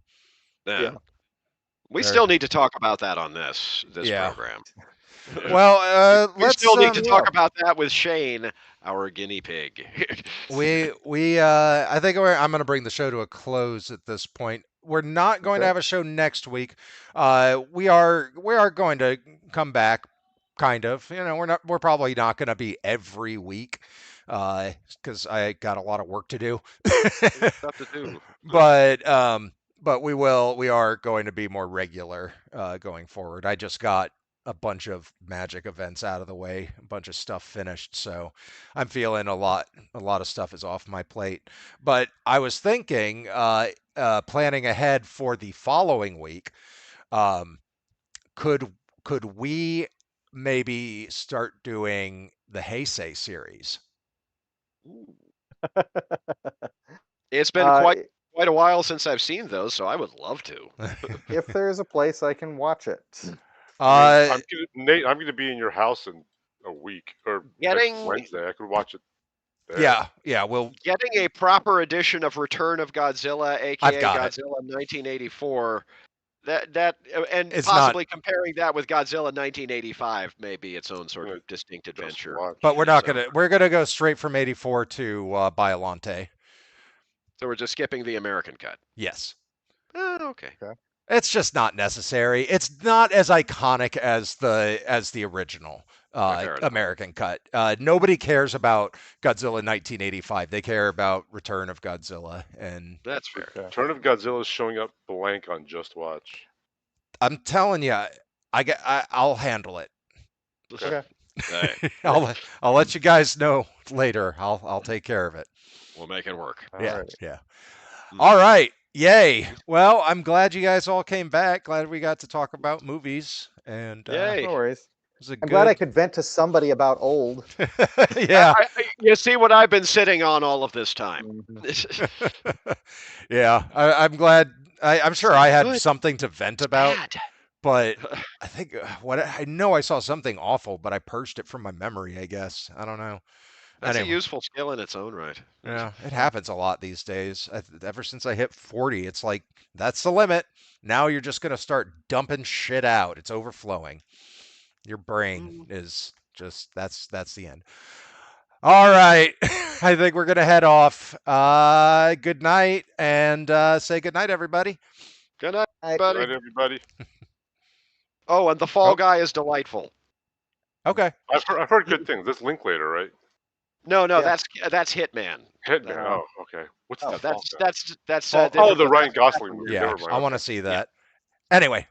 S3: Yeah.
S2: Yeah.
S3: We
S1: Very-
S3: still need to talk about that on this
S1: Yeah.
S3: program.
S1: Well,
S3: We
S1: let's
S3: still need to talk
S2: Well.
S3: about that with Hsien, our guinea pig.
S1: we I think I'm going to bring the show to a close at this point. We're not going to
S2: Okay.
S1: have a show next week. We are going to come back, kind of. You know, we're probably not going to be every week, because I got a lot of work to do.
S3: Stuff to do.
S1: but we are going to be more regular going forward. I just got a bunch of Magic events out of the way, a bunch of stuff finished, so I'm feeling a lot of stuff is off my plate. But I was thinking, planning ahead for the following week, um, could we maybe start doing the Heisei series?
S3: It's been
S2: Uh,
S3: quite a while since I've seen those, so I would love to.
S2: if there's a place I can watch it.
S4: I
S1: Uh,
S4: mean, Nate, I'm going to be in your house in a week or next
S3: Getting
S4: Wednesday. I could watch it there.
S1: yeah. Well,
S3: getting a proper edition of Return of Godzilla,
S1: I've
S3: aka
S1: got it.
S3: Godzilla 1984, and
S1: It's
S3: possibly
S1: not,
S3: comparing that with Godzilla 1985 may be its own sort
S4: Gonna
S3: of distinct
S4: just
S3: adventure.
S4: watch.
S1: but we're not
S3: So-
S1: gonna. We're gonna go straight from '84 to Biolante.
S3: So we're just skipping the American cut.
S1: Yes.
S3: Okay.
S1: It's just not necessary. It's not as iconic as the original
S3: Fair enough.
S1: American cut. Nobody cares about Godzilla 1985. They care about Return of Godzilla, and
S3: That's fair.
S2: Okay.
S4: Return of Godzilla is showing up blank on Just Watch.
S1: I'm telling you, I'll handle it.
S2: Okay.
S3: Hey,
S1: I'll let you guys know later. I'll take care of it.
S3: we'll make it work.
S1: Yeah,
S2: Alrighty.
S1: yeah.
S3: Hmm.
S1: All right. Yay. Well, I'm glad you guys all came back. Glad we got to talk about movies. And
S3: Yay.
S2: No worries.
S1: it was a
S2: I'm
S1: good.
S2: glad I could vent to somebody about old.
S1: Yeah.
S3: You see what I've been sitting on all of this time.
S2: Mhm.
S1: Yeah. I'm glad. I'm sure I had
S3: Good.
S1: something to vent about,
S3: Bad.
S1: but I think I know I saw something awful, but I purged it from my memory, I guess. I don't know.
S3: That's
S1: Anyway.
S3: a useful skill in its own right.
S1: Yeah, it happens a lot these days. Ever since I hit 40, it's like that's the limit. Now you're just gonna start dumping shit out. It's overflowing. Your brain is just that's the end. All right, I think we're gonna head off. Good night, and say good night, everybody.
S3: Good night,
S2: I-
S3: buddy.
S4: Right, everybody.
S3: Oh, and the fall
S1: Oh.
S3: guy is delightful.
S1: Okay.
S4: I've heard good things. That's Linklater, right?
S3: No,
S2: Yeah.
S3: that's Hitman.
S4: Hitman.
S2: No.
S4: Oh, okay. What's
S2: Oh,
S4: the
S3: No,
S4: fall guy?
S3: that's
S1: Oh,
S3: different,
S4: the
S3: but
S4: Ryan
S3: that's-
S4: Gosling movie.
S1: Yeah,
S4: Never mind.
S1: I want to
S4: Okay.
S1: see that. Anyway,